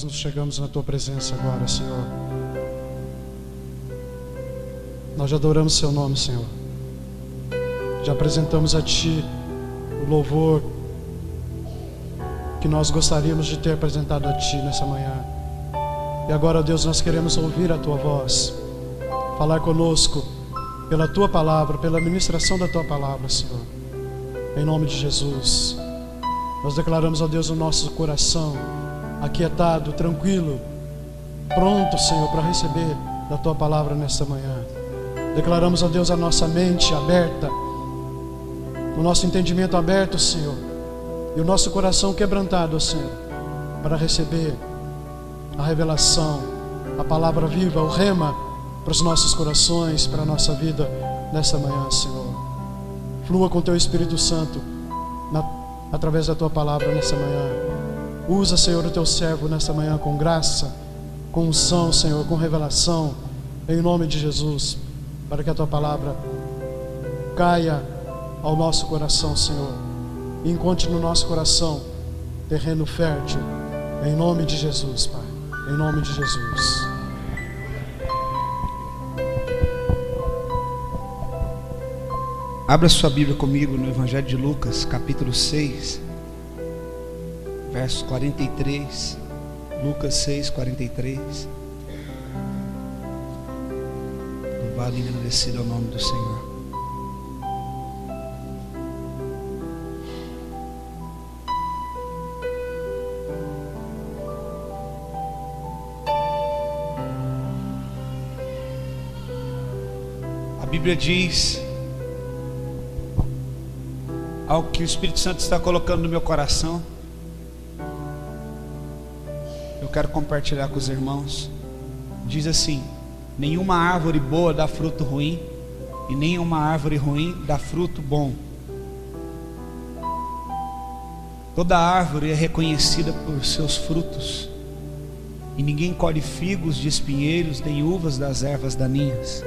nós nos chegamos na Tua presença agora, Senhor. Nós já adoramos Seu nome, Senhor. Já apresentamos a Ti o louvor que nós gostaríamos de ter apresentado a Ti nessa manhã. E agora, Deus, nós queremos ouvir a Tua voz, falar conosco pela Tua palavra, pela ministração da Tua palavra, Senhor. Em nome de Jesus, nós declaramos, ó Deus, o nosso coração aquietado, tranquilo, pronto, Senhor, para receber da Tua palavra nesta manhã. Declaramos, ó Deus, a nossa mente aberta, o nosso entendimento aberto, Senhor, e o nosso coração quebrantado, Senhor, para receber a revelação, a palavra viva, o rema para os nossos corações, para a nossa vida nessa manhã, Senhor. Flua com Teu Espírito Santo através da Tua palavra nessa manhã. Usa, Senhor, o Teu servo nessa manhã com graça, com unção, Senhor, com revelação, em nome de Jesus, para que a Tua palavra caia ao nosso coração, Senhor, e encontre no nosso coração terreno fértil, em nome de Jesus, Pai, em nome de Jesus. Abra sua Bíblia comigo no Evangelho de Lucas, capítulo 6, verso 43. Lucas 6, 43. Louvado e engrandecido é o nome do Senhor. A Bíblia diz algo que o Espírito Santo está colocando no meu coração. Eu quero compartilhar com os irmãos. Diz assim: nenhuma árvore boa dá fruto ruim, e nenhuma árvore ruim dá fruto bom. Toda árvore é reconhecida por seus frutos, e ninguém colhe figos de espinheiros, nem uvas das ervas daninhas.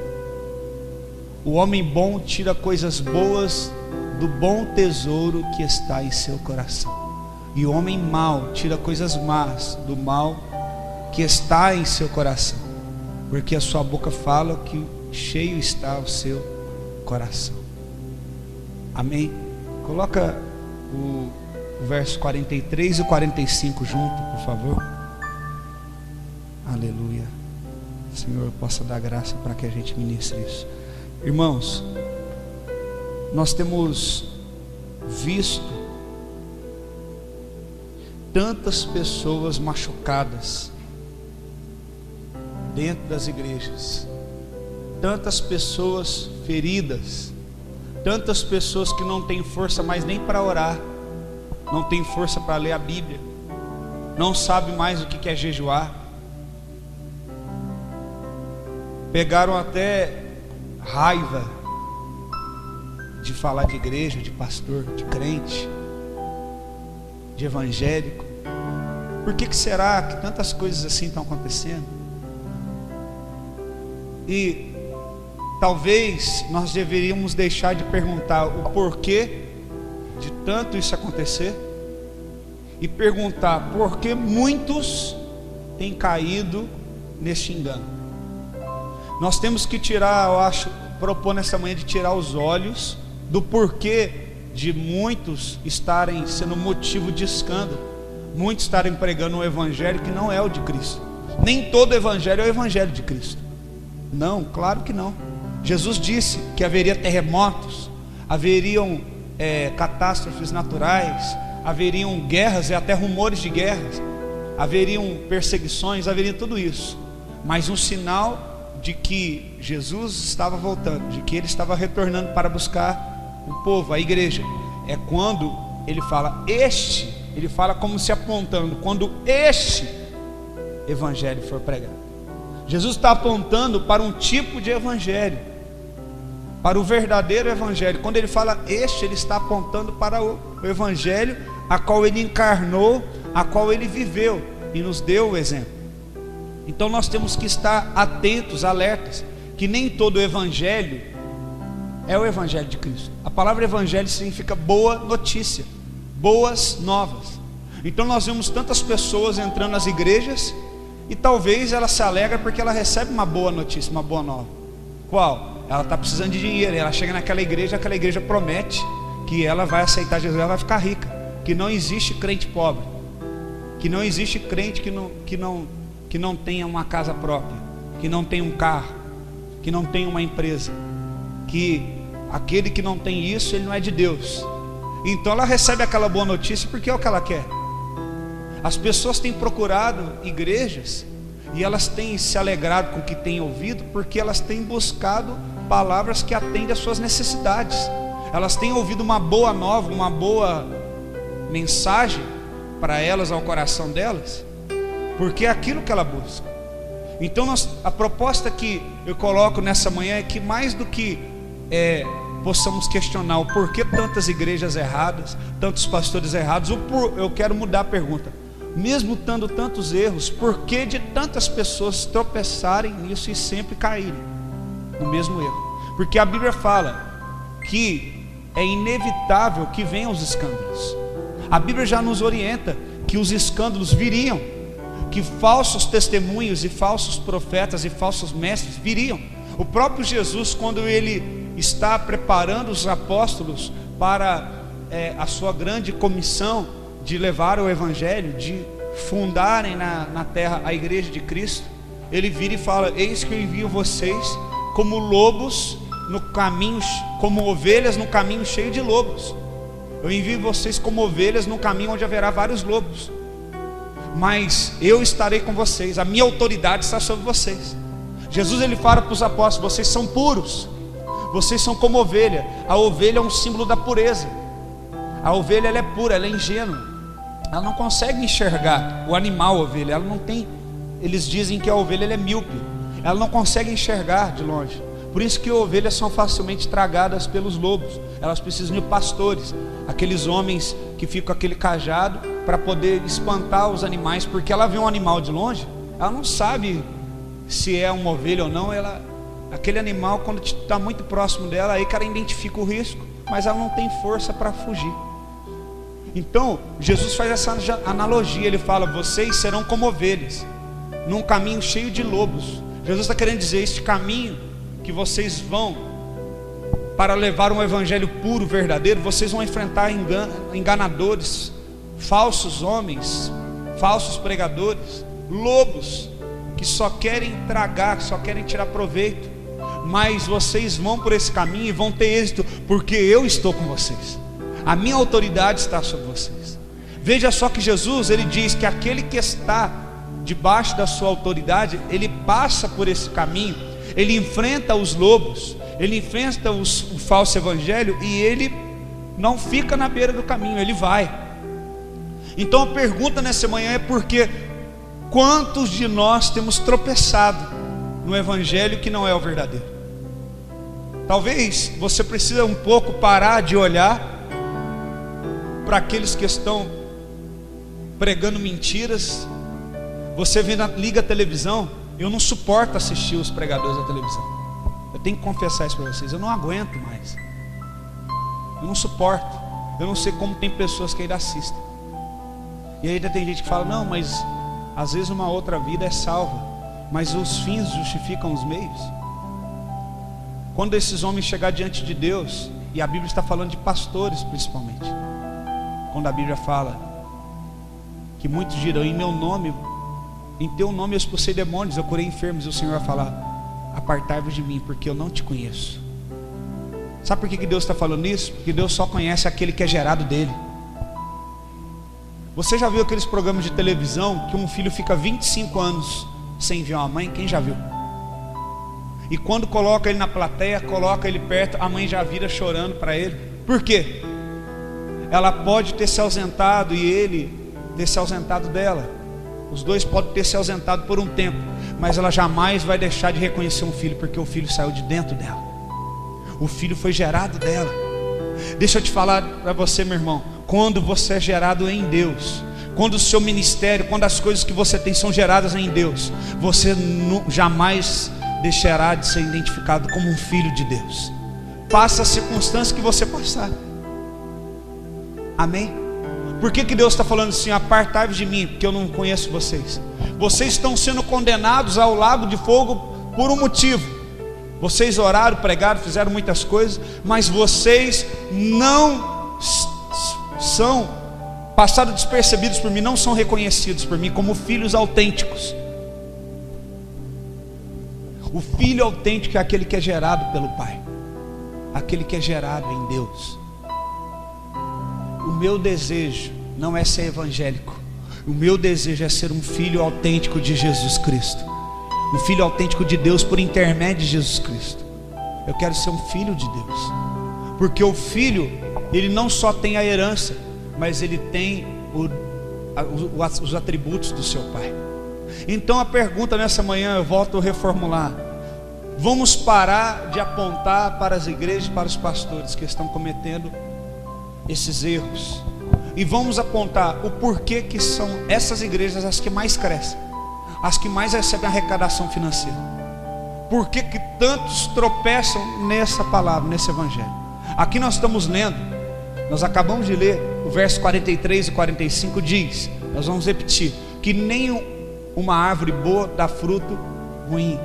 O homem bom tira coisas boas do bom tesouro que está em seu coração, e o homem mau tira coisas más do mal que está em seu coração, porque a sua boca fala que cheio está o seu coração. Amém? Coloca o verso 43 e 45 junto, por favor. Aleluia. Senhor, possa dar graça para que a gente ministre isso. Irmãos, nós temos visto tantas pessoas machucadas dentro das igrejas, tantas pessoas feridas, tantas pessoas que não têm força mais nem para orar, não têm força para ler a Bíblia, não sabe mais o que é jejuar, pegaram até raiva de falar de igreja, de pastor, de crente, de evangélico. Por que será que tantas coisas assim estão acontecendo? E talvez nós deveríamos deixar de perguntar o porquê de tanto isso acontecer e perguntar por que muitos têm caído neste engano. Nós temos que tirar, eu acho, propor nessa manhã de tirar os olhos do porquê de muitos estarem sendo motivo de escândalo, muitos estarem pregando um evangelho que não é o de Cristo. Nem todo evangelho é o evangelho de Cristo. Não, claro que não. Jesus disse que haveria terremotos, haveriam catástrofes naturais, haveriam guerras e até rumores de guerras, haveriam perseguições, haveria tudo isso. Mas um sinal de que Jesus estava voltando, de que Ele estava retornando para buscar o povo, a igreja, é quando Ele fala Ele fala como se apontando, quando este evangelho for pregado. Jesus está apontando para um tipo de evangelho, para o verdadeiro evangelho. Quando Ele fala Ele está apontando para o evangelho a qual Ele encarnou, a qual Ele viveu e nos deu o exemplo. Então nós temos que estar atentos, alertas, que nem todo evangelho é o evangelho de Cristo. A palavra evangelho significa boa notícia, boas novas. Então nós vemos tantas pessoas entrando nas igrejas e talvez ela se alegra porque ela recebe uma boa notícia, uma boa nova. Qual? Ela está precisando de dinheiro, ela chega naquela igreja promete que ela vai aceitar Jesus, ela vai ficar rica. Que não existe crente pobre, que não existe crente que não tenha uma casa própria, que não tenha um carro, que não tenha uma empresa, que aquele que não tem isso, ele não é de Deus. Então ela recebe aquela boa notícia porque é o que ela quer. As pessoas têm procurado igrejas e elas têm se alegrado com o que têm ouvido, porque elas têm buscado palavras que atendem às suas necessidades. Elas têm ouvido uma boa nova, uma boa mensagem para elas, ao coração delas, porque é aquilo que ela busca. Então a proposta que eu coloco nessa manhã é que, mais do que possamos questionar o porquê tantas igrejas erradas, tantos pastores errados, eu quero mudar a pergunta. Mesmo tendo tantos erros, por que de tantas pessoas tropeçarem nisso e sempre caírem no mesmo erro? Porque a Bíblia fala que é inevitável que venham os escândalos. A Bíblia já nos orienta que os escândalos viriam, que falsos testemunhos e falsos profetas e falsos mestres viriam. O próprio Jesus, quando ele está preparando os apóstolos para a sua grande comissão de levar o evangelho, de fundarem na terra a igreja de Cristo, ele vira e fala: eis que eu envio vocês como lobos no caminho, como ovelhas no caminho cheio de lobos. Eu envio vocês como ovelhas num caminho onde haverá vários lobos, mas eu estarei com vocês, a minha autoridade está sobre vocês. Jesus, ele fala para os apóstolos: vocês são puros, vocês são como ovelha. A ovelha é um símbolo da pureza. A ovelha, ela é pura, ela é ingênua, ela não consegue enxergar. O animal, a ovelha, ela não tem, eles dizem que a ovelha, ela é míope, ela não consegue enxergar de longe. Por isso que ovelhas são facilmente tragadas pelos lobos. Elas precisam de pastores, aqueles homens que ficam com aquele cajado para poder espantar os animais, porque ela vê um animal de longe, ela não sabe se é uma ovelha ou não. Aquele animal, quando está muito próximo dela, aí que ela identifica o risco, mas ela não tem força para fugir. Então Jesus faz essa analogia, ele fala: vocês serão como ovelhas num caminho cheio de lobos. Jesus está querendo dizer: este caminho que vocês vão para levar um evangelho puro, verdadeiro, vocês vão enfrentar enganadores, falsos homens, falsos pregadores, lobos que só querem tragar, que só querem tirar proveito. Mas vocês vão por esse caminho e vão ter êxito, porque eu estou com vocês, a minha autoridade está sobre vocês. Veja só que Jesus, ele diz que aquele que está debaixo da sua autoridade, ele passa por esse caminho, ele enfrenta os lobos, ele enfrenta o falso evangelho, e ele não fica na beira do caminho, ele vai. Então a pergunta nessa manhã é: porque quantos de nós temos tropeçado no evangelho que não é o verdadeiro? Talvez você precise um pouco parar de olhar para aqueles que estão pregando mentiras. Você liga a televisão, eu não suporto assistir os pregadores da televisão. Eu tenho que confessar isso para vocês, eu não aguento mais. Eu não suporto. Eu não sei como tem pessoas que ainda assistem. E ainda tem gente que fala: não, mas às vezes uma outra vida é salva, mas os fins justificam os meios. Quando esses homens chegar diante de Deus, e a Bíblia está falando de pastores principalmente, quando a Bíblia fala que muitos dirão: em meu nome, em teu nome eu expulsei demônios, eu curei enfermos, e o Senhor vai falar: apartai-vos de mim, porque eu não te conheço. Sabe por que Deus está falando isso? Porque Deus só conhece aquele que é gerado dele. Você já viu aqueles programas de televisão que um filho fica 25 anos sem ver uma mãe? Quem já viu? E quando coloca ele na plateia, coloca ele perto, a mãe já vira chorando para ele. Por quê? Ela pode ter se ausentado e ele ter se ausentado dela. Os dois podem ter se ausentado por um tempo, mas ela jamais vai deixar de reconhecer um filho, porque o filho saiu de dentro dela. O filho foi gerado dela. Deixa eu te falar para você, meu irmão, quando você é gerado em Deus, quando o seu ministério, quando as coisas que você tem são geradas em Deus, você jamais deixará de ser identificado como um filho de Deus. Passa a circunstância que você passar. Amém? Por que Deus está falando assim? Apartai-vos de mim, porque eu não conheço vocês. Vocês estão sendo condenados ao lago de fogo por um motivo. Vocês oraram, pregaram, fizeram muitas coisas, mas vocês não são passados despercebidos por mim, não são reconhecidos por mim como filhos autênticos. O filho autêntico é aquele que é gerado pelo Pai, aquele que é gerado em Deus. O meu desejo não é ser evangélico, o meu desejo é ser um filho autêntico de Jesus Cristo, um filho autêntico de Deus por intermédio de Jesus Cristo. Eu quero ser um filho de Deus, porque o filho, ele não só tem a herança, mas ele tem os atributos do seu pai. Então a pergunta nessa manhã, eu volto a reformular: vamos parar de apontar para as igrejas, para os pastores que estão cometendo esses erros, e vamos apontar o porquê que são essas igrejas as que mais crescem, as que mais recebem arrecadação financeira. Por que tantos tropeçam nessa palavra, nesse evangelho? Aqui nós estamos lendo, nós acabamos de ler o verso 43 e 45, diz, nós vamos repetir, que nem uma árvore boa dá fruto ruim,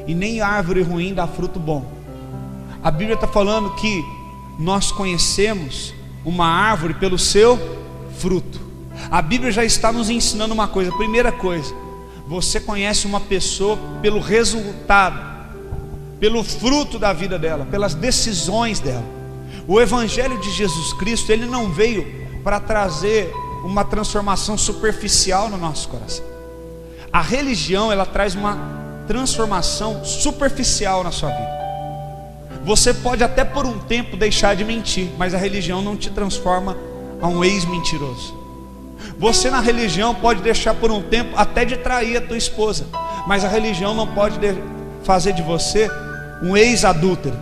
e nem árvore ruim dá fruto bom. A Bíblia está falando que nós conhecemos uma árvore pelo seu fruto. A Bíblia já está nos ensinando uma coisa. Primeira coisa, você conhece uma pessoa pelo resultado, pelo fruto da vida dela, pelas decisões dela. O Evangelho de Jesus Cristo, ele não veio para trazer uma transformação superficial no nosso coração. A religião, ela traz uma transformação superficial na sua vida. Você pode até por um tempo deixar de mentir, mas a religião não te transforma a um ex-mentiroso. Você na religião pode deixar por um tempo até de trair a tua esposa, mas a religião não pode fazer de você um ex-adúltero.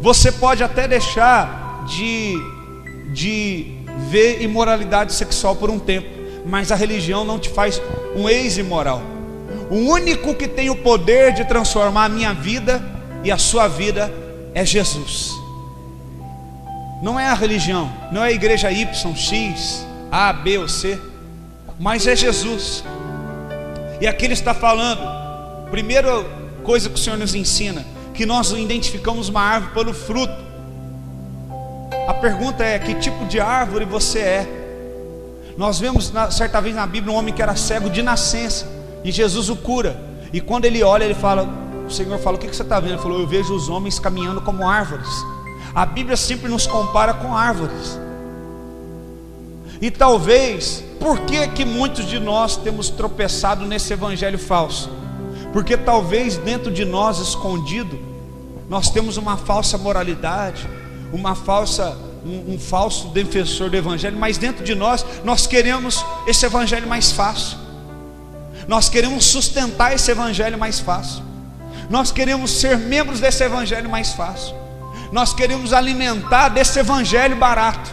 Você pode até deixar de ver imoralidade sexual por um tempo, mas a religião não te faz um ex-imoral. O único que tem o poder de transformar a minha vida e a sua vida é Jesus. Não é a religião, não é a igreja Y, X, A, B ou C, mas é Jesus. E aqui ele está falando, primeira coisa que o Senhor nos ensina, que nós identificamos uma árvore pelo fruto. A pergunta é: que tipo de árvore você é? Nós vemos certa vez na Bíblia um homem que era cego de nascença, e Jesus o cura, e quando ele olha, ele fala, o Senhor fala: o que você está vendo? Ele falou: eu vejo os homens caminhando como árvores. A Bíblia sempre nos compara com árvores. E talvez, por que muitos de nós temos tropeçado nesse evangelho falso? Porque talvez dentro de nós, escondido, nós temos uma falsa moralidade, um falso defensor do evangelho, mas dentro de nós queremos esse evangelho mais fácil. Nós queremos sustentar esse evangelho mais fácil. Nós queremos ser membros desse evangelho mais fácil. Nós queremos alimentar desse evangelho barato.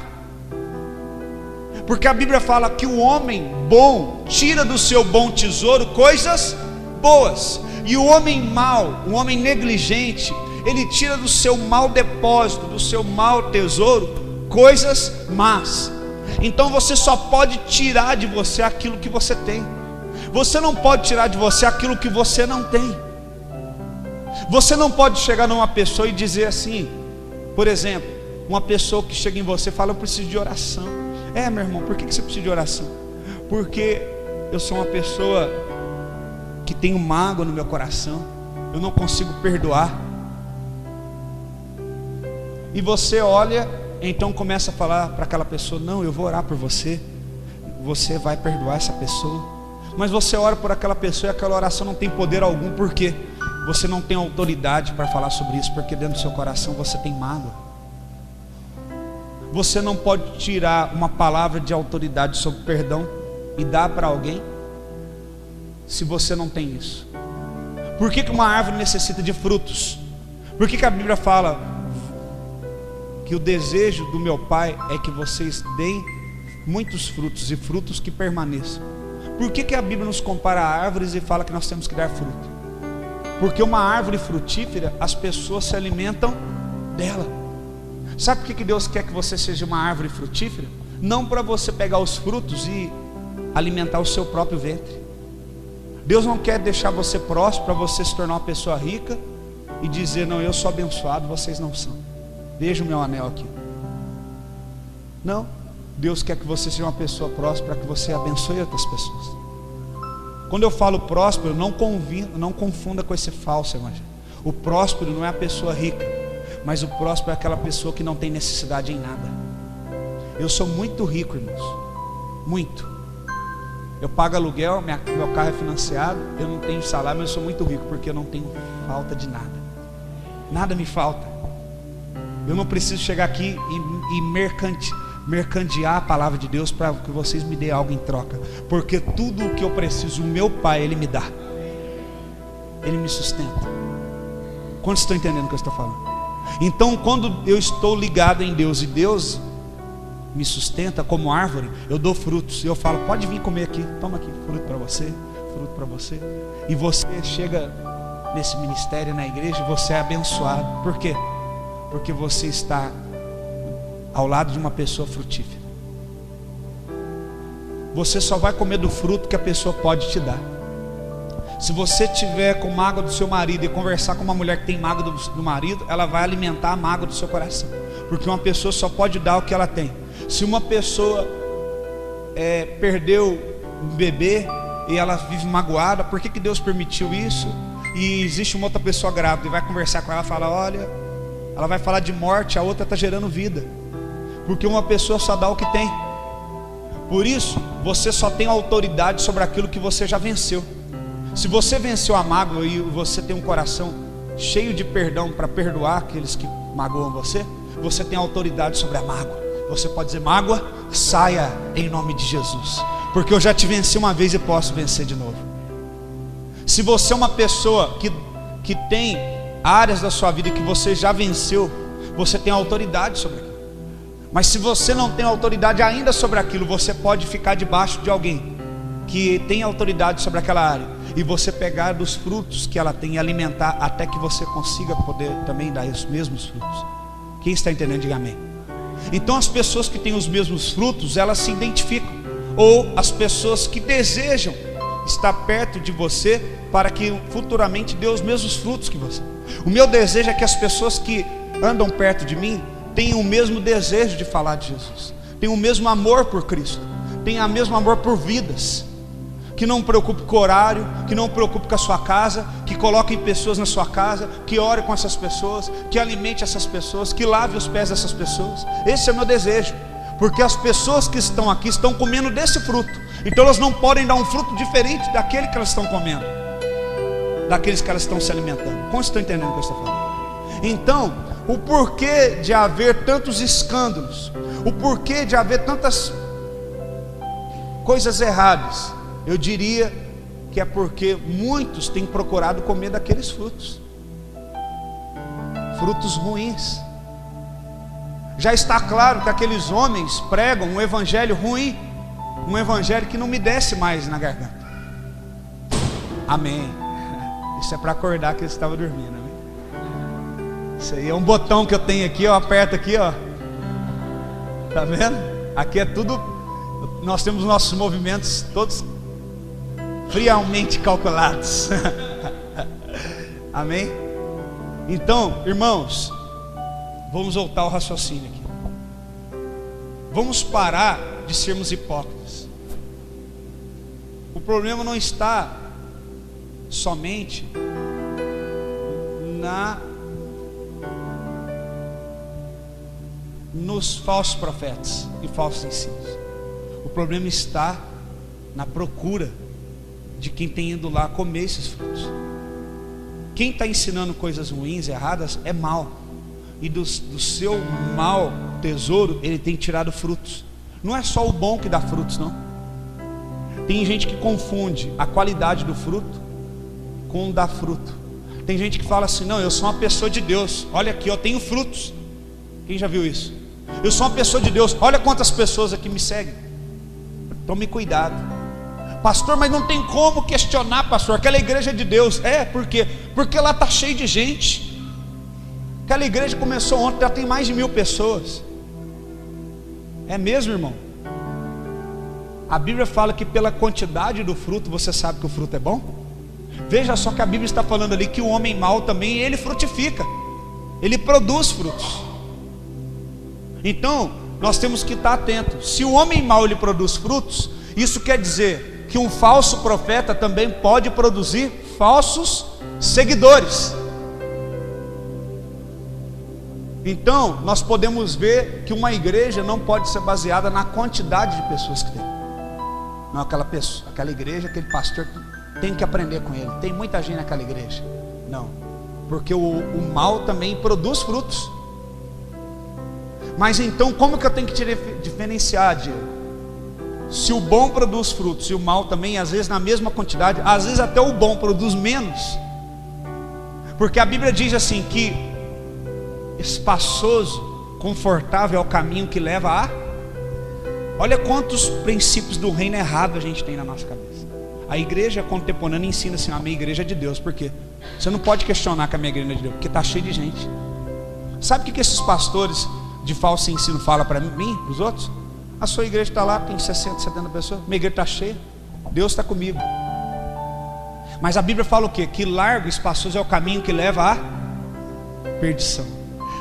Porque a Bíblia fala que o homem bom tira do seu bom tesouro coisas boas, e o homem mau, o homem negligente, ele tira do seu mau depósito, do seu mau tesouro, coisas más. Então você só pode tirar de você aquilo que você tem. Você não pode tirar de você aquilo que você não tem. Você não pode chegar numa pessoa e dizer assim, por exemplo, uma pessoa que chega em você e fala: eu preciso de oração. Meu irmão, por que você precisa de oração? Porque eu sou uma pessoa que tenho mágoa no meu coração, eu não consigo perdoar. E você olha, então começa a falar para aquela pessoa: não, eu vou orar por você, você vai perdoar essa pessoa. Mas você ora por aquela pessoa e aquela oração não tem poder algum. Por quê? Você não tem autoridade para falar sobre isso, porque dentro do seu coração você tem mágoa. Você não pode tirar uma palavra de autoridade sobre perdão e dar para alguém se você não tem isso. Por que uma árvore necessita de frutos? Por que a Bíblia fala que o desejo do meu Pai é que vocês deem muitos frutos, e frutos que permaneçam? Por que a Bíblia nos compara a árvores e fala que nós temos que dar fruto? Porque uma árvore frutífera, as pessoas se alimentam dela. Sabe por que Deus quer que você seja uma árvore frutífera? Não para você pegar os frutos e alimentar o seu próprio ventre. Deus não quer deixar você próspero para você se tornar uma pessoa rica e dizer: não, eu sou abençoado, vocês não são. Veja o meu anel aqui. Não, Deus quer que você seja uma pessoa próspera para que você abençoe outras pessoas. Quando eu falo próspero, não confunda com esse falso evangelho. O próspero não é a pessoa rica, mas o próspero é aquela pessoa que não tem necessidade em nada. Eu sou muito rico, irmãos, muito. Eu pago aluguel, meu carro é financiado, eu não tenho salário, mas eu sou muito rico, porque eu não tenho falta de nada. Nada me falta. Eu não preciso chegar aqui e mercandear a palavra de Deus para que vocês me dêem algo em troca, porque tudo o que eu preciso, o meu Pai, Ele me dá. Ele me sustenta. Quantos estão entendendo o que eu estou falando? Então, quando eu estou ligado em Deus e Deus me sustenta como árvore, eu dou frutos. E eu falo: pode vir comer aqui, toma aqui, fruto para você, fruto para você. E você chega nesse ministério, na igreja, e você é abençoado. Por quê? Porque você está ao lado de uma pessoa frutífera. Você só vai comer do fruto que a pessoa pode te dar. Se você tiver com mágoa do seu marido e conversar com uma mulher que tem mágoa do marido, ela vai alimentar a mágoa do seu coração, porque uma pessoa só pode dar o que ela tem. Se uma pessoa perdeu um bebê e ela vive magoada, por que Deus permitiu isso? E existe uma outra pessoa grávida e vai conversar com ela e fala: olha, ela vai falar de morte, a outra está gerando vida, porque uma pessoa só dá o que tem. Por isso, você só tem autoridade sobre aquilo que você já venceu. Se você venceu a mágoa e você tem um coração cheio de perdão para perdoar aqueles que magoam você, você tem autoridade sobre a mágoa. Você pode dizer: mágoa, saia em nome de Jesus, porque eu já te venci uma vez e posso vencer de novo. Se você é uma pessoa que tem áreas da sua vida que você já venceu, você tem autoridade sobre aquilo. Mas se você não tem autoridade ainda sobre aquilo, você pode ficar debaixo de alguém que tem autoridade sobre aquela área, e você pegar dos frutos que ela tem e alimentar até que você consiga poder também dar os mesmos frutos. Quem está entendendo, diga amém. Então as pessoas que têm os mesmos frutos, elas se identificam, ou as pessoas que desejam estar perto de você para que futuramente dê os mesmos frutos que você. O meu desejo é que as pessoas que andam perto de mim tenham o mesmo desejo de falar de Jesus, tenham o mesmo amor por Cristo, tenham o mesmo amor por vidas, que não preocupe com o horário, que não preocupe com a sua casa, que coloquem pessoas na sua casa, que ore com essas pessoas, que alimente essas pessoas, que lave os pés dessas pessoas. Esse é o meu desejo, porque as pessoas que estão aqui estão comendo desse fruto, então elas não podem dar um fruto diferente daquele que elas estão comendo, daqueles que elas estão se alimentando. Como estão entendendo o que eu estou falando? Então, o porquê de haver tantos escândalos, o porquê de haver tantas coisas erradas, eu diria que é porque muitos têm procurado comer daqueles frutos, frutos ruins. Já está claro que aqueles homens pregam um evangelho ruim, um evangelho que não me desce mais na garganta. Amém. Isso é para acordar que eles estavam dormindo, amém? Isso aí é um botão que eu tenho aqui, eu aperto aqui, ó. Tá vendo? Aqui é tudo, nós temos nossos movimentos todos friamente calculados. Amém? Então, irmãos, vamos voltar ao raciocínio aqui. Vamos parar de sermos hipócritas. O problema não está somente nos falsos profetas e falsos ensinos. O problema está na procura de quem tem ido lá comer esses frutos. Quem está ensinando coisas ruins, erradas, é mal, e do seu mal tesouro ele tem tirado frutos. Não é só o bom que dá frutos, não. Tem gente que confunde a qualidade do fruto com dar fruto. Tem gente que fala assim: não, eu sou uma pessoa de Deus, olha aqui, eu tenho frutos. Quem já viu isso? Eu sou uma pessoa de Deus, olha quantas pessoas aqui me seguem. Tome cuidado. Pastor, mas não tem como questionar, pastor, aquela igreja é de Deus. Por quê? Porque lá está cheio de gente. Aquela igreja começou ontem, já tem mais de 1000 pessoas. É mesmo, irmão? A Bíblia fala que pela quantidade do fruto, você sabe que o fruto é bom? Veja só que a Bíblia está falando ali que o homem mau também, ele frutifica, ele produz frutos. Então, nós temos que estar atentos. Se o homem mau ele produz frutos, isso quer dizer que um falso profeta também pode produzir falsos seguidores. Então, nós podemos ver que uma igreja não pode ser baseada na quantidade de pessoas que tem. Não, aquela igreja, aquele pastor tem que aprender com ele. Tem muita gente naquela igreja. Não, porque o mal também produz frutos. Mas então, como que eu tenho que te diferenciar, Diego? Se o bom produz frutos e o mal também, às vezes na mesma quantidade, às vezes até o bom produz menos. Porque a Bíblia diz assim que espaçoso, confortável é o caminho que leva a... Olha quantos princípios do reino errado a gente tem na nossa cabeça. A igreja contemporânea ensina assim: a minha igreja é de Deus. Por quê? Você não pode questionar que a minha igreja é de Deus, porque está cheio de gente. Sabe o que esses pastores de falso ensino falam para mim, para os outros? A sua igreja está lá, tem 60, 70 pessoas. Minha igreja está cheia, Deus está comigo. Mas a Bíblia fala o quê? Que largo e espaçoso é o caminho que leva à perdição,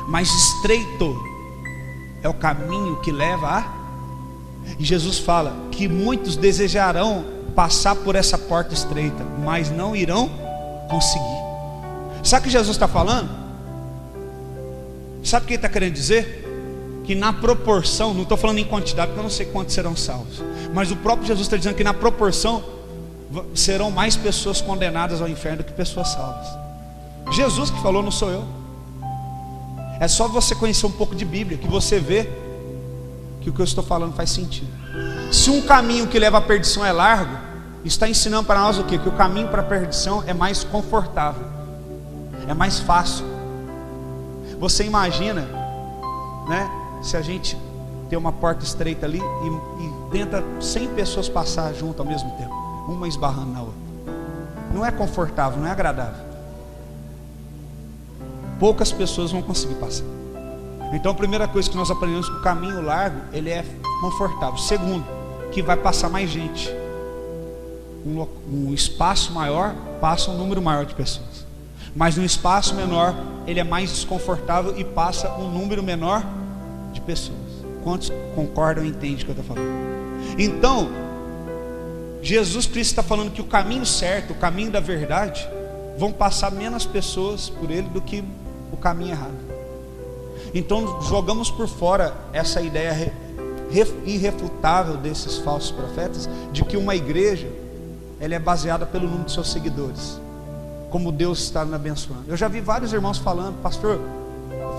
mas estreito é o caminho que leva a... E Jesus fala que muitos desejarão passar por essa porta estreita, mas não irão conseguir. Sabe o que Jesus está falando? Sabe o que ele está querendo dizer? Que na proporção, não estou falando em quantidade, porque eu não sei quantos serão salvos, mas o próprio Jesus está dizendo que na proporção serão mais pessoas condenadas ao inferno do que pessoas salvas. Jesus que falou, não sou eu. É só você conhecer um pouco de Bíblia que você vê que o que eu estou falando faz sentido. Se um caminho que leva à perdição é largo, está ensinando para nós o quê? Que o caminho para a perdição é mais confortável, é mais fácil. Você imagina, né? Se a gente tem uma porta estreita ali e tenta 100 pessoas passar junto ao mesmo tempo, uma esbarrando na outra, não é confortável, não é agradável. Poucas pessoas vão conseguir passar. Então a primeira coisa que nós aprendemos é que o caminho largo, ele é confortável. Segundo, que vai passar mais gente. Um espaço maior, passa um número maior de pessoas. Mas num espaço menor, ele é mais desconfortável e passa um número menor de pessoas. Quantos concordam e entendem o que eu estou falando? Então, Jesus Cristo está falando que o caminho certo, o caminho da verdade, vão passar menos pessoas por ele do que o caminho errado. Então jogamos por fora essa ideia irrefutável desses falsos profetas, de que uma igreja, ela é baseada pelo número de seus seguidores, como Deus está me abençoando. Eu já vi vários irmãos falando: pastor,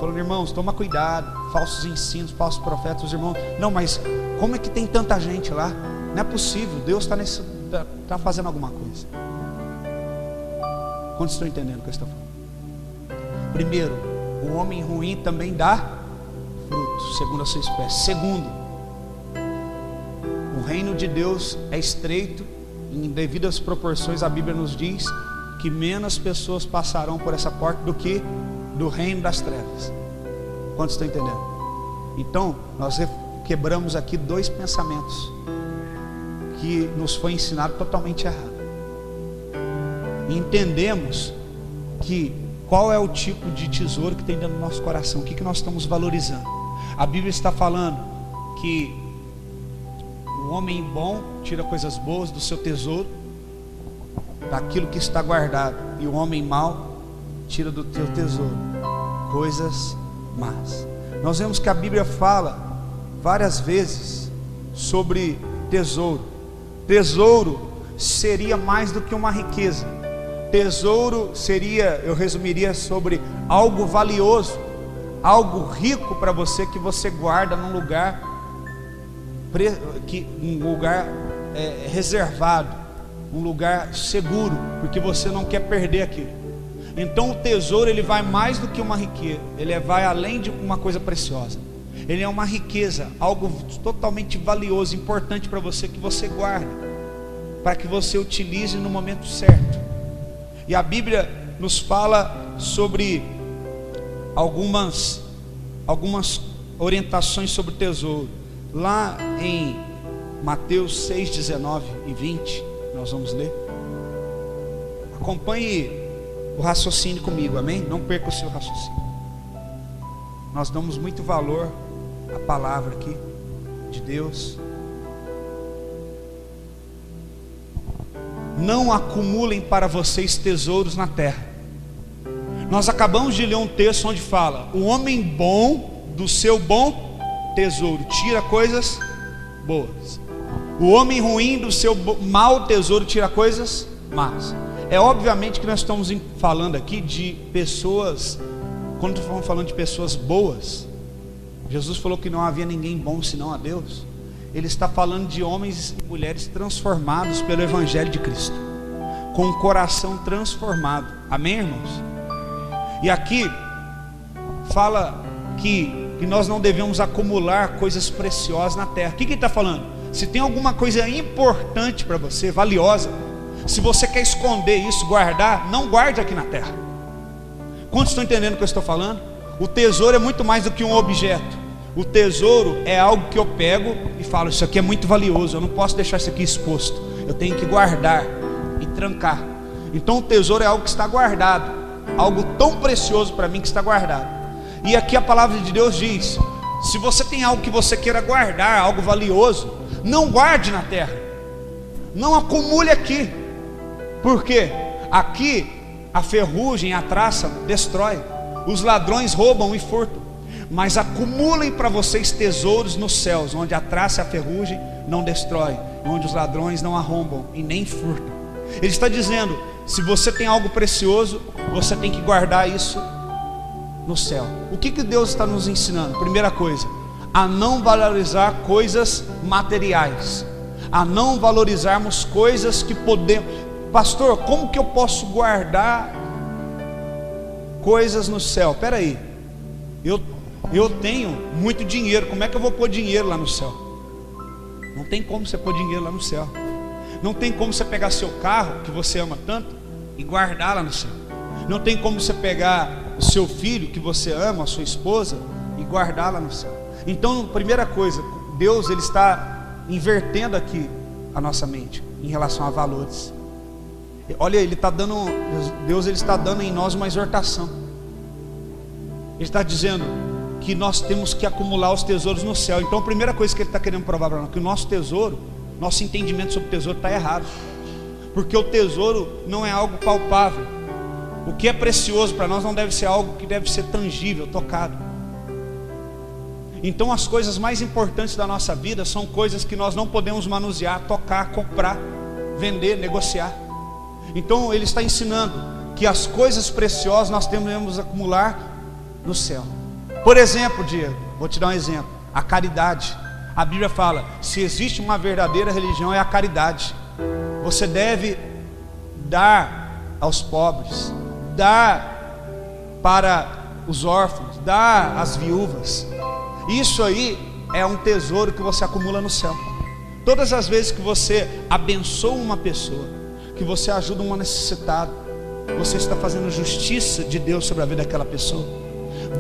falando, irmãos, toma cuidado, falsos ensinos, falsos profetas. Os irmãos, não, mas como é que tem tanta gente lá? Não é possível, Deus está fazendo alguma coisa. Quantos estão entendendo o que eu estou falando? Primeiro, o homem ruim também dá frutos, segundo a sua espécie. Segundo, o reino de Deus é estreito, em devidas proporções. A Bíblia nos diz que menos pessoas passarão por essa porta do que do reino das trevas. Quantos estão entendendo? Então, nós quebramos aqui dois pensamentos que nos foi ensinado totalmente errado. E entendemos que qual é o tipo de tesouro que tem dentro do nosso coração, o que nós estamos valorizando. A Bíblia está falando que o homem bom tira coisas boas do seu tesouro, daquilo que está guardado, e o homem mau tira do teu tesouro coisas más. Nós vemos que a Bíblia fala várias vezes sobre tesouro. Tesouro seria mais do que uma riqueza. Tesouro seria, eu resumiria, sobre algo valioso, algo rico para você, que você guarda num lugar reservado, um lugar seguro, porque você não quer perder aquilo. Então o tesouro, ele vai mais do que uma riqueza, ele vai além de uma coisa preciosa. Ele é uma riqueza, algo totalmente valioso, importante para você, que você guarda, para que você utilize no momento certo. E a Bíblia nos fala sobre algumas orientações sobre o tesouro. Lá em Mateus 6, 19 e 20, nós vamos ler. Acompanhe o raciocínio comigo, amém? Não perca o seu raciocínio. Nós damos muito valor à palavra aqui de Deus. Não acumulem para vocês tesouros na terra. Nós acabamos de ler um texto onde fala: o homem bom do seu bom tesouro tira coisas boas, o homem ruim do seu mau tesouro tira coisas más. É obviamente que nós estamos falando aqui de pessoas, quando estamos falando de pessoas boas, Jesus falou que não havia ninguém bom senão a Deus. Ele está falando de homens e mulheres transformados pelo Evangelho de Cristo, com o coração transformado, amém, irmãos? E aqui fala que nós não devemos acumular coisas preciosas na terra. O que ele está falando? Se tem alguma coisa importante para você, valiosa, se você quer esconder isso, guardar, não guarde aqui na terra. Quantos estão entendendo o que eu estou falando? O tesouro é muito mais do que um objeto. O tesouro é algo que eu pego e falo: isso aqui é muito valioso, eu não posso deixar isso aqui exposto, eu tenho que guardar e trancar. Então o tesouro é algo que está guardado, algo tão precioso para mim que está guardado. E aqui a palavra de Deus diz: se você tem algo que você queira guardar, algo valioso, não guarde na terra, não acumule aqui. Por quê? Aqui a ferrugem, a traça destrói, os ladrões roubam e furtam. Mas acumulem para vocês tesouros nos céus, onde a traça e a ferrugem não destrói, onde os ladrões não arrombam e nem furtam. Ele está dizendo: se você tem algo precioso, você tem que guardar isso no céu. O que Deus está nos ensinando? Primeira coisa, a não valorizar coisas materiais, a não valorizarmos coisas que podemos. Pastor, como que eu posso guardar coisas no céu? Espera aí, eu tenho muito dinheiro, como é que eu vou pôr dinheiro lá no céu? Não tem como você pôr dinheiro lá no céu. Não tem como você pegar seu carro, que você ama tanto, e guardar lá no céu. Não tem como você pegar o seu filho, que você ama, a sua esposa, e guardar lá no céu. Então, primeira coisa, Deus ele está invertendo aqui a nossa mente em relação a valores. Olha, Deus ele está dando em nós uma exortação. Ele está dizendo que nós temos que acumular os tesouros no céu. Então a primeira coisa que ele está querendo provar para nós, que o nosso tesouro, nosso entendimento sobre o tesouro está errado. Porque o tesouro não é algo palpável. O que é precioso para nós não deve ser algo que deve ser tangível, tocado. Então as coisas mais importantes da nossa vida são coisas que nós não podemos manusear, tocar, comprar, vender, negociar. Então ele está ensinando que as coisas preciosas nós devemos acumular no céu. Por exemplo, Diego, vou te dar um exemplo: a caridade. A Bíblia fala: se existe uma verdadeira religião, é a caridade. Você deve dar aos pobres, dar para os órfãos, dar às viúvas. Isso aí é um tesouro que você acumula no céu. Todas as vezes que você abençoa uma pessoa, que você ajuda um necessitado, você está fazendo justiça de Deus sobre a vida daquela pessoa.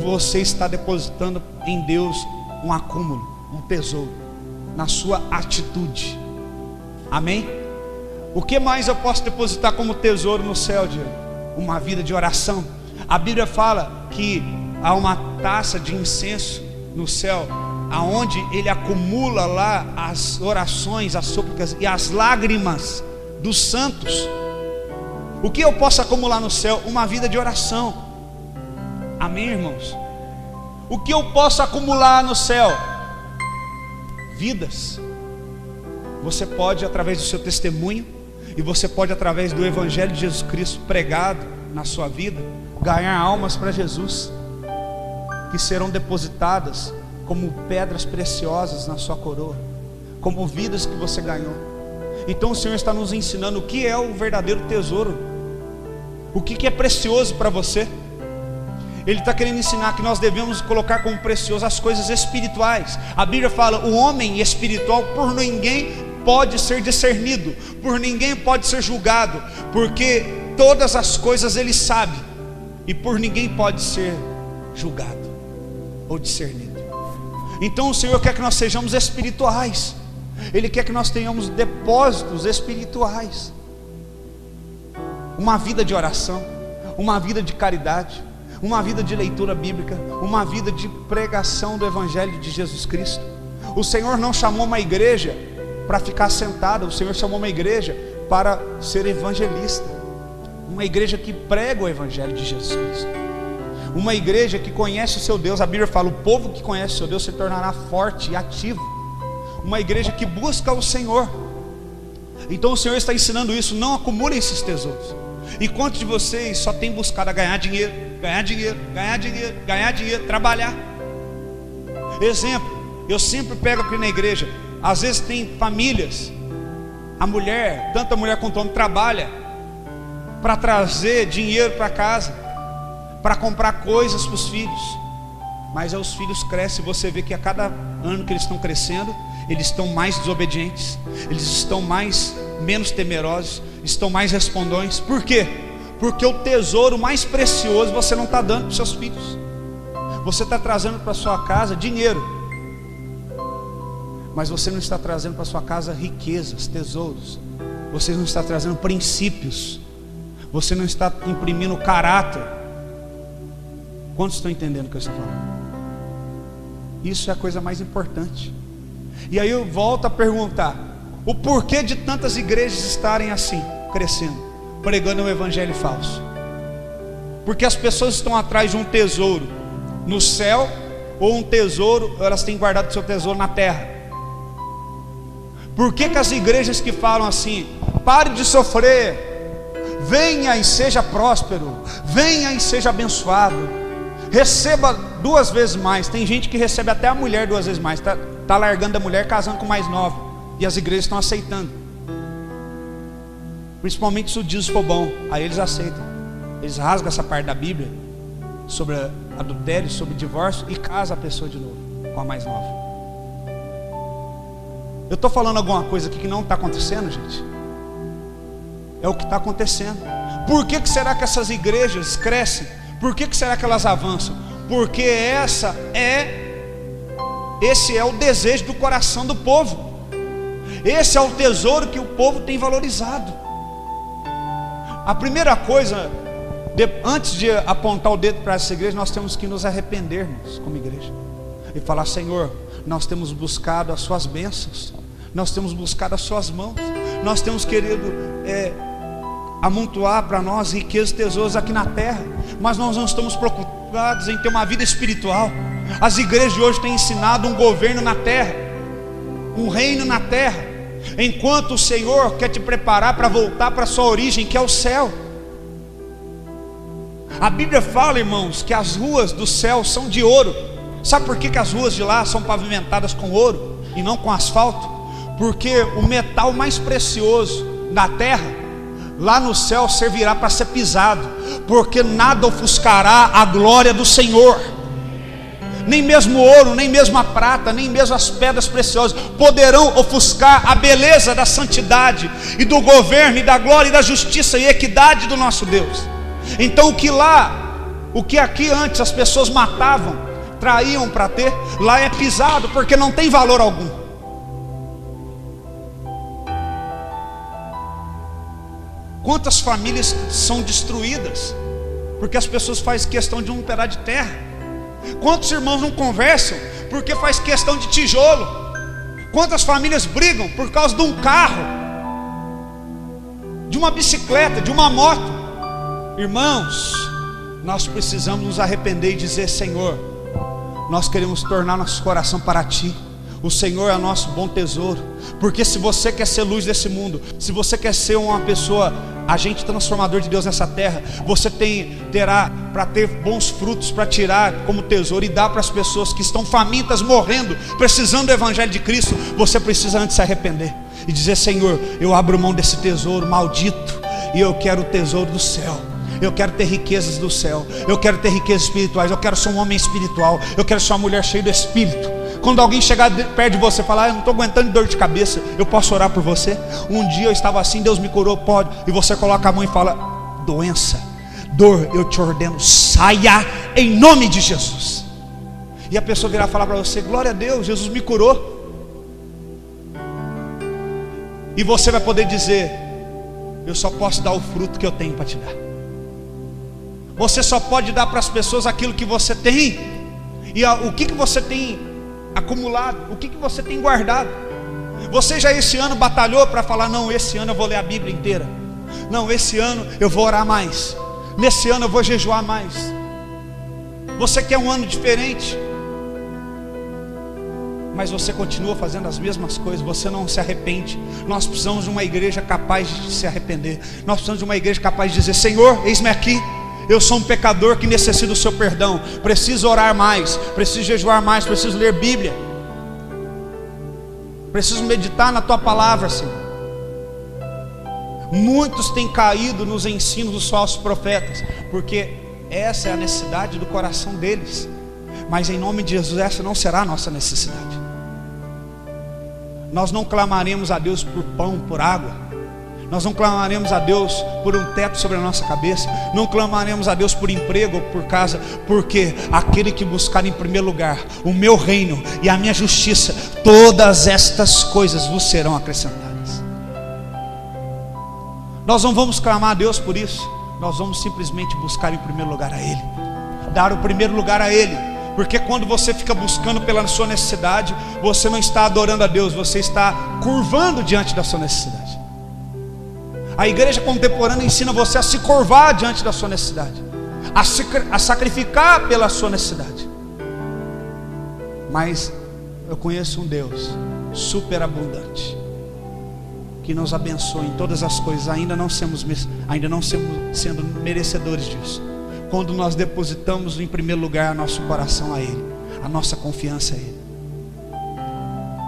Você está depositando em Deus um acúmulo, um tesouro, na sua atitude. Amém? O que mais eu posso depositar como tesouro no céu, Diego? Uma vida de oração. A Bíblia fala que há uma taça de incenso no céu, aonde ele acumula lá as orações, as súplicas e as lágrimas dos santos. O que eu posso acumular no céu? Uma vida de oração. Amém, irmãos? O que eu posso acumular no céu? Vidas. Você pode, através do seu testemunho, e você pode, através do Evangelho de Jesus Cristo pregado na sua vida, ganhar almas para Jesus, que serão depositadas como pedras preciosas na sua coroa, como vidas que você ganhou. Então o Senhor está nos ensinando o que é o verdadeiro tesouro, o que é precioso para você. Ele está querendo ensinar que nós devemos colocar como precioso as coisas espirituais. A Bíblia fala: o homem espiritual por ninguém pode ser discernido, por ninguém pode ser julgado, porque todas as coisas ele sabe, e por ninguém pode ser julgado ou discernido. Então o Senhor quer que nós sejamos espirituais. Ele quer que nós tenhamos depósitos espirituais, uma vida de oração, uma vida de caridade, uma vida de leitura bíblica, uma vida de pregação do Evangelho de Jesus Cristo. O Senhor não chamou uma igreja para ficar sentada, o Senhor chamou uma igreja para ser evangelista, uma igreja que prega o Evangelho de Jesus Cristo, uma igreja que conhece o seu Deus. A Bíblia fala: o povo que conhece o seu Deus se tornará forte e ativo. Uma igreja que busca o Senhor. Então o Senhor está ensinando isso: não acumulem esses tesouros. E quantos de vocês só tem buscado a ganhar dinheiro, ganhar dinheiro, ganhar dinheiro, ganhar dinheiro, trabalhar? Exemplo, eu sempre pego aqui na igreja, às vezes tem famílias, a mulher, tanto a mulher quanto o homem, trabalha para trazer dinheiro para casa, para comprar coisas para os filhos. Mas aí os filhos crescem, e você vê que a cada ano que eles estão crescendo, eles estão mais desobedientes, eles estão menos temerosos, estão mais respondões. Por quê? Porque o tesouro mais precioso você não está dando para os seus filhos. Você está trazendo para sua casa dinheiro, mas você não está trazendo para sua casa riquezas, tesouros. Você não está trazendo princípios. Você não está imprimindo caráter. Quantos estão entendendo o que eu estou falando? Isso é a coisa mais importante. E aí eu volto a perguntar: o porquê de tantas igrejas estarem assim, crescendo, pregando um evangelho falso? Porque as pessoas estão atrás de um tesouro no céu, ou um tesouro, elas têm guardado seu tesouro na terra. Por que as igrejas que falam assim: pare de sofrer, venha e seja próspero, venha e seja abençoado, receba 2 vezes mais? Tem gente que recebe até a mulher 2 vezes mais, está largando a mulher, casando com mais nova, e as igrejas estão aceitando. Principalmente se o dízimo for bom, aí eles aceitam. Eles rasgam essa parte da Bíblia sobre adultério, sobre divórcio, e casa a pessoa de novo com a mais nova. Eu estou falando alguma coisa aqui que não está acontecendo, gente? É o que está acontecendo. Por que será que essas igrejas crescem? Por que será que elas avançam? Porque esse é o desejo do coração do povo. Esse é o tesouro que o povo tem valorizado. A primeira coisa, antes de apontar o dedo para essa igreja, nós temos que nos arrependermos como igreja e falar: Senhor, nós temos buscado as suas bênçãos, nós temos buscado as suas mãos, nós temos querido amontoar para nós riquezas e tesouros aqui na terra, mas nós não estamos preocupados em ter uma vida espiritual. As igrejas de hoje têm ensinado um governo na terra, um reino na terra, enquanto o Senhor quer te preparar para voltar para a sua origem, que é o céu. A Bíblia fala, irmãos, que as ruas do céu são de ouro. Sabe por que as ruas de lá são pavimentadas com ouro e não com asfalto? Porque o metal mais precioso da terra, lá no céu, servirá para ser pisado, porque nada ofuscará a glória do Senhor. Nem mesmo ouro, nem mesmo a prata, nem mesmo as pedras preciosas poderão ofuscar a beleza da santidade e do governo e da glória e da justiça e equidade do nosso Deus. Então o que aqui antes as pessoas matavam, traíam para ter, lá é pisado, porque não tem valor algum. Quantas famílias são destruídas porque as pessoas fazem questão de um pedaço de terra? Quantos irmãos não conversam porque faz questão de tijolo? Quantas famílias brigam por causa de um carro, de uma bicicleta, de uma moto? Irmãos, nós precisamos nos arrepender e dizer: Senhor, nós queremos tornar nosso coração para Ti. O Senhor é nosso bom tesouro. Porque se você quer ser luz desse mundo, se você quer ser uma pessoa, agente transformador de Deus nessa terra, você terá para ter bons frutos para tirar como tesouro e dar para as pessoas que estão famintas, morrendo, precisando do Evangelho de Cristo. Você precisa antes se arrepender e dizer: Senhor, eu abro mão desse tesouro maldito e eu quero o tesouro do céu. Eu quero ter riquezas do céu, eu quero ter riquezas espirituais, eu quero ser um homem espiritual, eu quero ser uma mulher cheia do Espírito. Quando alguém chegar perto de você e falar: eu não estou aguentando de dor de cabeça, eu posso orar por você? Um dia eu estava assim, Deus me curou, pode. E você coloca a mão e fala: doença, dor, eu te ordeno, saia em nome de Jesus. E a pessoa virá falar para você: glória a Deus, Jesus me curou. E você vai poder dizer: eu só posso dar o fruto que eu tenho para te dar. Você só pode dar para as pessoas aquilo que você tem. E o que você tem acumulado, o que você tem guardado. Você já esse ano batalhou para falar: não, esse ano eu vou ler a Bíblia inteira. Não, esse ano eu vou orar mais. Nesse ano eu vou jejuar mais. Você quer um ano diferente, mas você continua fazendo as mesmas coisas, você não se arrepende. Nós precisamos de uma igreja capaz de se arrepender. Nós precisamos de uma igreja capaz de dizer: Senhor, eis-me aqui, eu sou um pecador que necessita do seu perdão, preciso orar mais, preciso jejuar mais, preciso ler Bíblia, preciso meditar na tua palavra, Senhor. Muitos têm caído nos ensinos dos falsos profetas, porque essa é a necessidade do coração deles. Mas em nome de Jesus, essa não será a nossa necessidade. Nós não clamaremos a Deus por pão, por água. Nós não clamaremos a Deus por um teto sobre a nossa cabeça. Não clamaremos a Deus por emprego ou por casa. Porque aquele que buscar em primeiro lugar o meu reino e a minha justiça, todas estas coisas vos serão acrescentadas. Nós não vamos clamar a Deus por isso. Nós vamos simplesmente buscar em primeiro lugar a Ele, dar o primeiro lugar a Ele. Porque quando você fica buscando pela sua necessidade, você não está adorando a Deus, você está curvando diante da sua necessidade. A igreja contemporânea ensina você a se curvar diante da sua necessidade, a sacrificar pela sua necessidade. Mas eu conheço um Deus superabundante, que nos abençoa em todas as coisas, ainda não sendo merecedores disso. Quando nós depositamos em primeiro lugar nosso coração a Ele, a nossa confiança a Ele.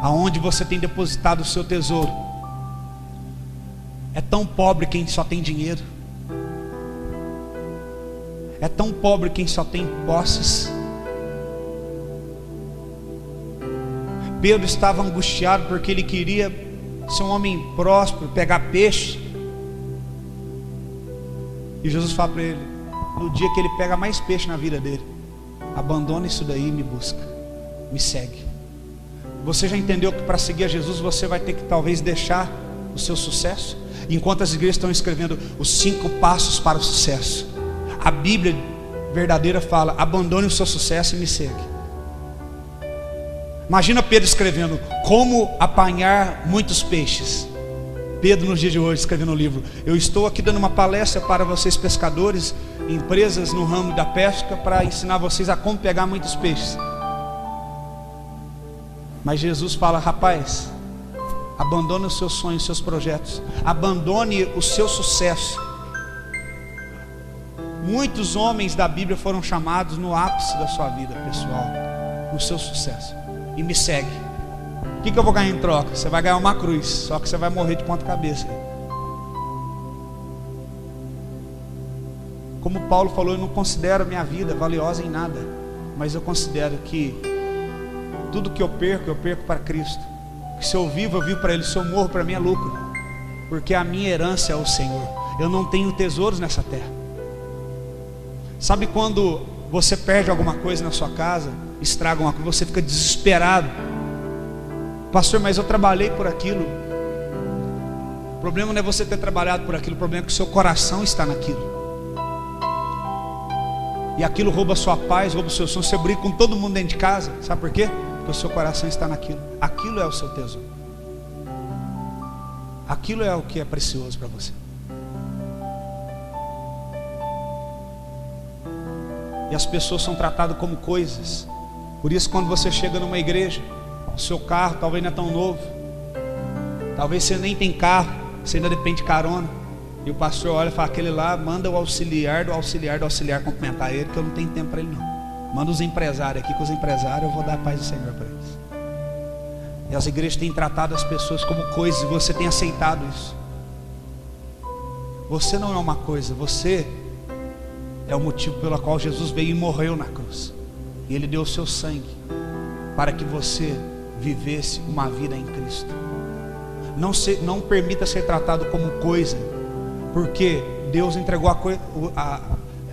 Aonde você tem depositado o seu tesouro? É tão pobre quem só tem dinheiro. É tão pobre quem só tem posses. Pedro estava angustiado porque ele queria ser um homem próspero, pegar peixe. E Jesus fala para ele: no dia que ele pega mais peixe na vida dele, abandona isso daí e me busca, me segue. Você já entendeu que para seguir a Jesus você vai ter que talvez deixar o seu sucesso? Enquanto as igrejas estão escrevendo os 5 passos para o sucesso, a Bíblia verdadeira fala: abandone o seu sucesso e me segue. Imagina Pedro escrevendo como apanhar muitos peixes. Pedro nos dias de hoje escrevendo um livro: eu estou aqui dando uma palestra para vocês pescadores, empresas no ramo da pesca, para ensinar vocês a como pegar muitos peixes. Mas Jesus fala: rapaz, abandone os seus sonhos, os seus projetos, abandone o seu sucesso. Muitos homens da Bíblia foram chamados no ápice da sua vida pessoal, no seu sucesso, e me segue. O que eu vou ganhar em troca? Você vai ganhar uma cruz, só que você vai morrer de ponta cabeça. Como Paulo falou: eu não considero minha vida valiosa em nada, mas eu considero que tudo que eu perco para Cristo. Que se eu vivo para Ele, se eu morro, para mim é lucro. Porque a minha herança é o Senhor. Eu não tenho tesouros nessa terra. Sabe quando você perde alguma coisa na sua casa, estraga uma coisa, você fica desesperado: pastor, mas eu trabalhei por aquilo. O problema não é você ter trabalhado por aquilo, o problema é que o seu coração está naquilo. E aquilo rouba a sua paz, rouba o seu sono. Você briga com todo mundo dentro de casa. Sabe por quê? Porque o seu coração está naquilo. Aquilo é o seu tesouro. Aquilo é o que é precioso para você. E as pessoas são tratadas como coisas. Por isso, quando você chega numa igreja, o seu carro talvez não é tão novo, talvez você nem tem carro, você ainda depende de carona. E o pastor olha e fala: aquele lá, manda o auxiliar do auxiliar cumprimentar ele, que eu não tenho tempo para ele não. Manda os empresários aqui, que os empresários eu vou dar a paz do Senhor para eles. E as igrejas têm tratado as pessoas como coisas, e você tem aceitado isso. Você não é uma coisa, você é o motivo pelo qual Jesus veio e morreu na cruz. E Ele deu o seu sangue para que você vivesse uma vida em Cristo. Não permita ser tratado como coisa, porque Deus entregou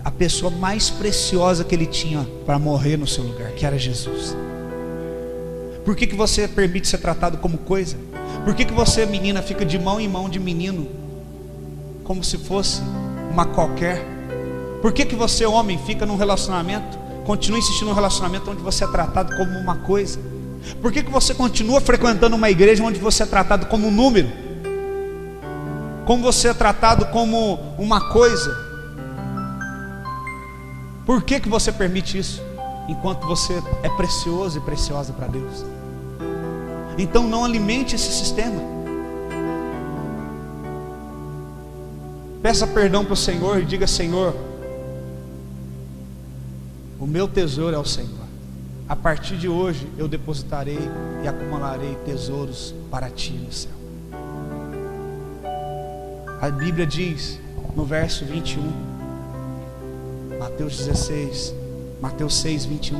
a pessoa mais preciosa que ele tinha para morrer no seu lugar, que era Jesus. Por que você permite ser tratado como coisa? Por que você, menina, fica de mão em mão de menino, como se fosse uma qualquer? Por que você, homem, fica num relacionamento, continua insistindo num relacionamento onde você é tratado como uma coisa? Por que você continua frequentando uma igreja onde você é tratado como um número? Como você é tratado como uma coisa? Por que você permite isso, enquanto você é precioso e preciosa para Deus? Então não alimente esse sistema. Peça perdão para o Senhor e diga: Senhor, o meu tesouro é o Senhor. A partir de hoje eu depositarei e acumularei tesouros para Ti no céu. A Bíblia diz no verso 21, Mateus 6, 21: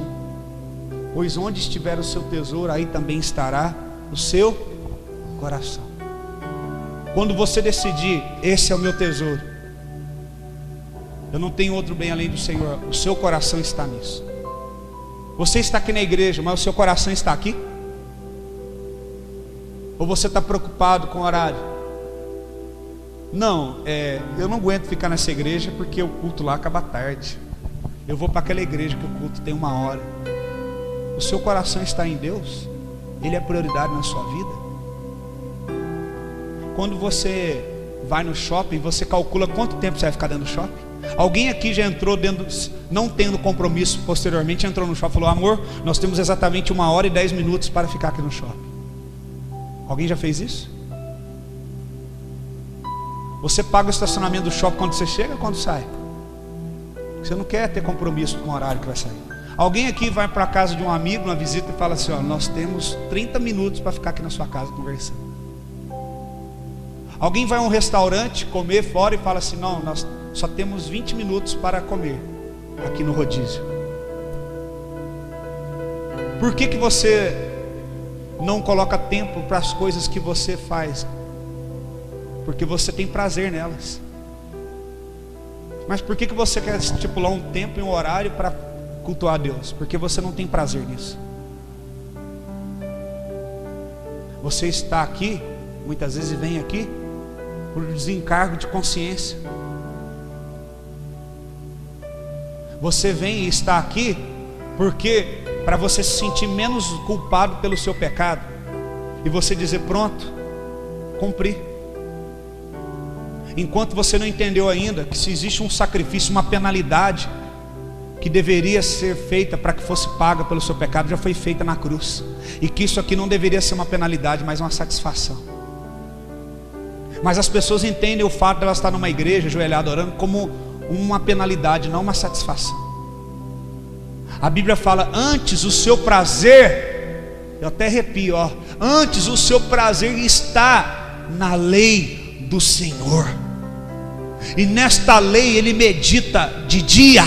pois onde estiver o seu tesouro, aí também estará o seu coração. Quando você decidir, esse é o meu tesouro, eu não tenho outro bem além do Senhor, o seu coração está nisso. Você está aqui na igreja, mas o seu coração está aqui? Ou você está preocupado com o horário? Não, eu não aguento ficar nessa igreja porque o culto lá acaba tarde. Eu vou para aquela igreja que o culto tem 1 hora. O seu coração está em Deus? Ele é prioridade na sua vida? Quando você vai no shopping, você calcula quanto tempo você vai ficar dentro do shopping? Alguém aqui já entrou dentro, não tendo compromisso posteriormente, entrou no shopping e falou: amor, nós temos exatamente 1 hora e 10 minutos para ficar aqui no shopping. Alguém já fez isso? Você paga o estacionamento do shopping quando você chega ou quando sai? Você não quer ter compromisso com o horário que vai sair. Alguém aqui vai para a casa de um amigo, uma visita, e fala assim: ó, nós temos 30 minutos para ficar aqui na sua casa conversando. Alguém vai a um restaurante comer fora e fala assim: não, nós só temos 20 minutos para comer aqui no rodízio. Por que você não coloca tempo para as coisas que você faz? Porque você tem prazer nelas. Mas por que você quer estipular um tempo e um horário para cultuar a Deus? Porque você não tem prazer nisso. Você está aqui, muitas vezes vem aqui por desencargo de consciência. Você vem e está aqui porque para você se sentir menos culpado pelo seu pecado e você dizer: pronto, cumpri. Enquanto você não entendeu ainda que se existe um sacrifício, uma penalidade que deveria ser feita para que fosse paga pelo seu pecado, já foi feita na cruz, e que isso aqui não deveria ser uma penalidade, mas uma satisfação. Mas as pessoas entendem o fato de elas estar numa igreja ajoelhada orando como uma penalidade, não uma satisfação. A Bíblia fala: antes o seu prazer, eu até arrepio, ó, antes o seu prazer está na lei do Senhor, e nesta lei ele medita de dia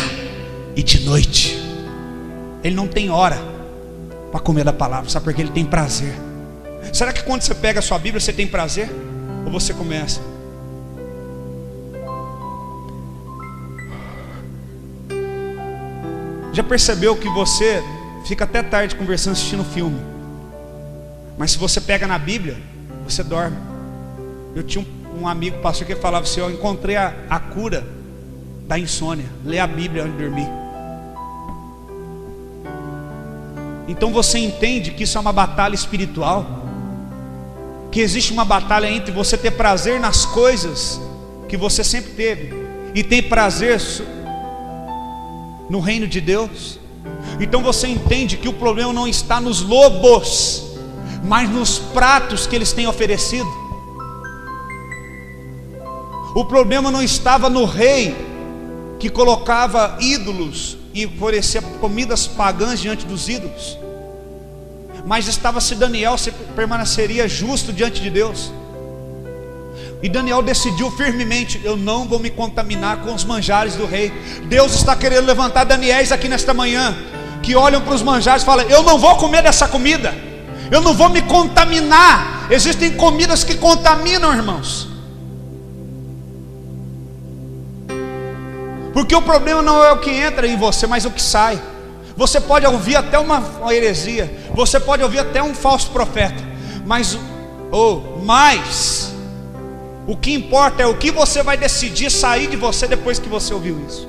e de noite. Ele não tem hora para comer da palavra, sabe por quê? Ele tem prazer. Será que quando você pega a sua Bíblia você tem prazer? Ou você começa? Já percebeu que você fica até tarde conversando, assistindo filme, mas se você pega na Bíblia, você dorme. Eu tinha um amigo pastor que falava assim: eu encontrei a cura da insônia, ler a Bíblia antes de dormir. Então você entende que isso é uma batalha espiritual, que existe uma batalha entre você ter prazer nas coisas que você sempre teve e tem prazer no reino de Deus. Então você entende que o problema não está nos lobos, mas nos pratos que eles têm oferecido. O problema não estava no rei que colocava ídolos e oferecia comidas pagãs diante dos ídolos, mas estava se Daniel se permaneceria justo diante de Deus. E Daniel decidiu firmemente: eu não vou me contaminar com os manjares do rei. Deus está querendo levantar Daniéis aqui nesta manhã, que olham para os manjares e falam: eu não vou comer dessa comida, eu não vou me contaminar. Existem comidas que contaminam, irmãos. Porque o problema não é o que entra em você, mas o que sai. Você pode ouvir até uma heresia, você pode ouvir até um falso profeta, mas o que importa é o que você vai decidir sair de você depois que você ouviu isso.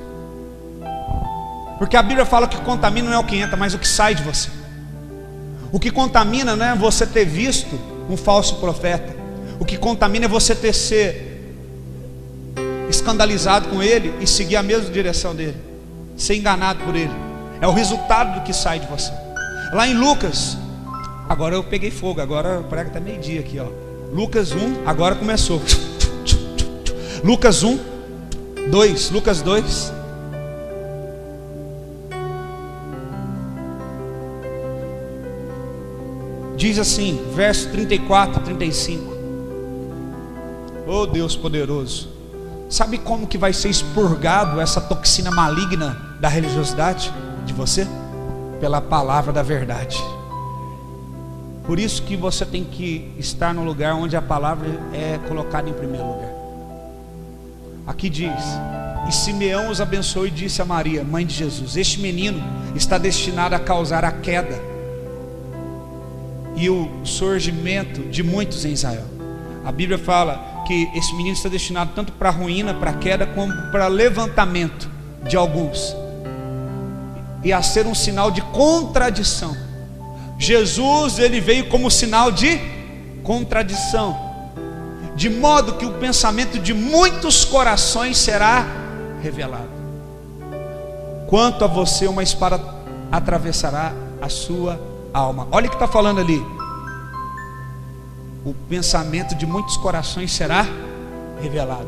Porque a Bíblia fala que contamina não é o que entra, mas o que sai de você. O que contamina não é você ter visto um falso profeta. O que contamina é você ter ser escandalizado com ele e seguir a mesma direção dele, ser enganado por ele. É o resultado do que sai de você. Lá em Lucas, agora eu peguei fogo, agora prega até meio-dia aqui, ó. Lucas 1, agora começou. Lucas 1, 2, Lucas 2. Diz assim, verso 34 e 35. Oh Deus poderoso. Sabe como que vai ser expurgado essa toxina maligna da religiosidade de você? Pela palavra da verdade. Por isso que você tem que estar no lugar onde a palavra é colocada em primeiro lugar. Aqui diz: e Simeão os abençoou e disse a Maria, mãe de Jesus: este menino está destinado a causar a queda e o surgimento de muitos em Israel. A Bíblia fala que esse menino está destinado tanto para a ruína, para a queda, como para levantamento de alguns, e a ser um sinal de contradição. Jesus, ele veio como sinal de contradição, de modo que o pensamento de muitos corações será revelado. Quanto a você, uma espada atravessará a sua alma. Olha o que está falando ali. O pensamento de muitos corações será revelado.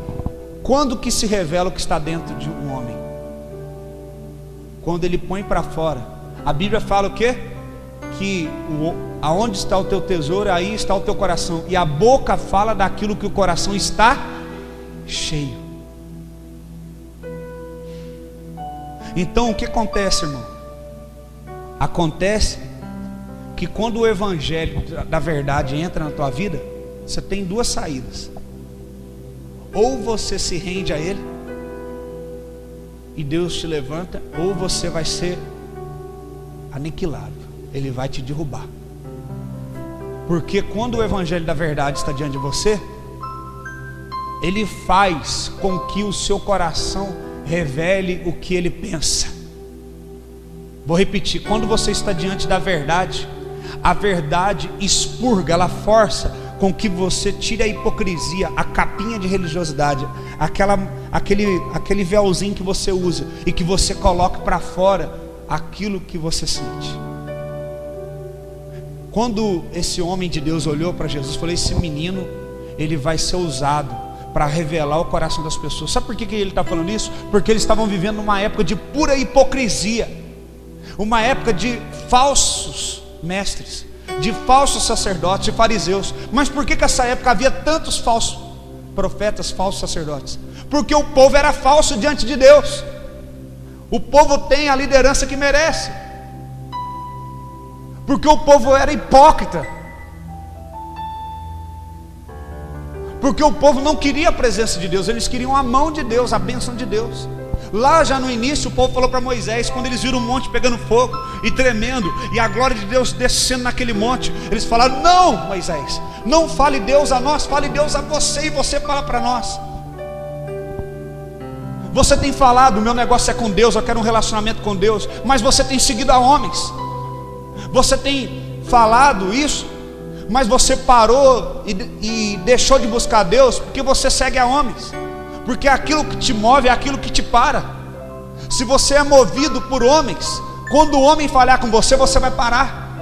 Quando que se revela o que está dentro de um homem? Quando ele põe para fora. A Bíblia fala o quê? Que aonde está o teu tesouro, aí está o teu coração. E a boca fala daquilo que o coração está cheio. Então o que acontece, irmão? Acontece que quando o evangelho da verdade entra na tua vida, você tem duas saídas. Ou você se rende a ele e Deus te levanta, ou você vai ser aniquilado, ele vai te derrubar. Porque quando o evangelho da verdade está diante de você, ele faz com que o seu coração revele o que ele pensa. Vou repetir: quando você está diante da verdade, a verdade expurga, ela força com que você tire a hipocrisia, a capinha de religiosidade, aquele véuzinho que você usa, e que você coloque para fora aquilo que você sente. Quando esse homem de Deus olhou para Jesus, falou: esse menino, ele vai ser usado para revelar o coração das pessoas. Sabe por que ele está falando isso? Porque eles estavam vivendo numa época de pura hipocrisia, uma época de falsos mestres, de falsos sacerdotes, de fariseus. Mas por que essa época havia tantos falsos profetas, falsos sacerdotes? Porque o povo era falso diante de Deus. O povo tem a liderança que merece, porque o povo era hipócrita, porque o povo não queria a presença de Deus, eles queriam a mão de Deus, a bênção de Deus. Lá já no início o povo falou para Moisés, quando eles viram um monte pegando fogo e tremendo, e a glória de Deus descendo naquele monte, eles falaram: não, Moisés, não fale Deus a nós, fale Deus a você, e você fala para nós. Você tem falado: o meu negócio é com Deus, eu quero um relacionamento com Deus, mas você tem seguido a homens. Você tem falado isso, mas você parou e deixou de buscar Deus, porque você segue a homens. Porque aquilo que te move é aquilo que te para. Se você é movido por homens, quando o homem falhar com você, você vai parar.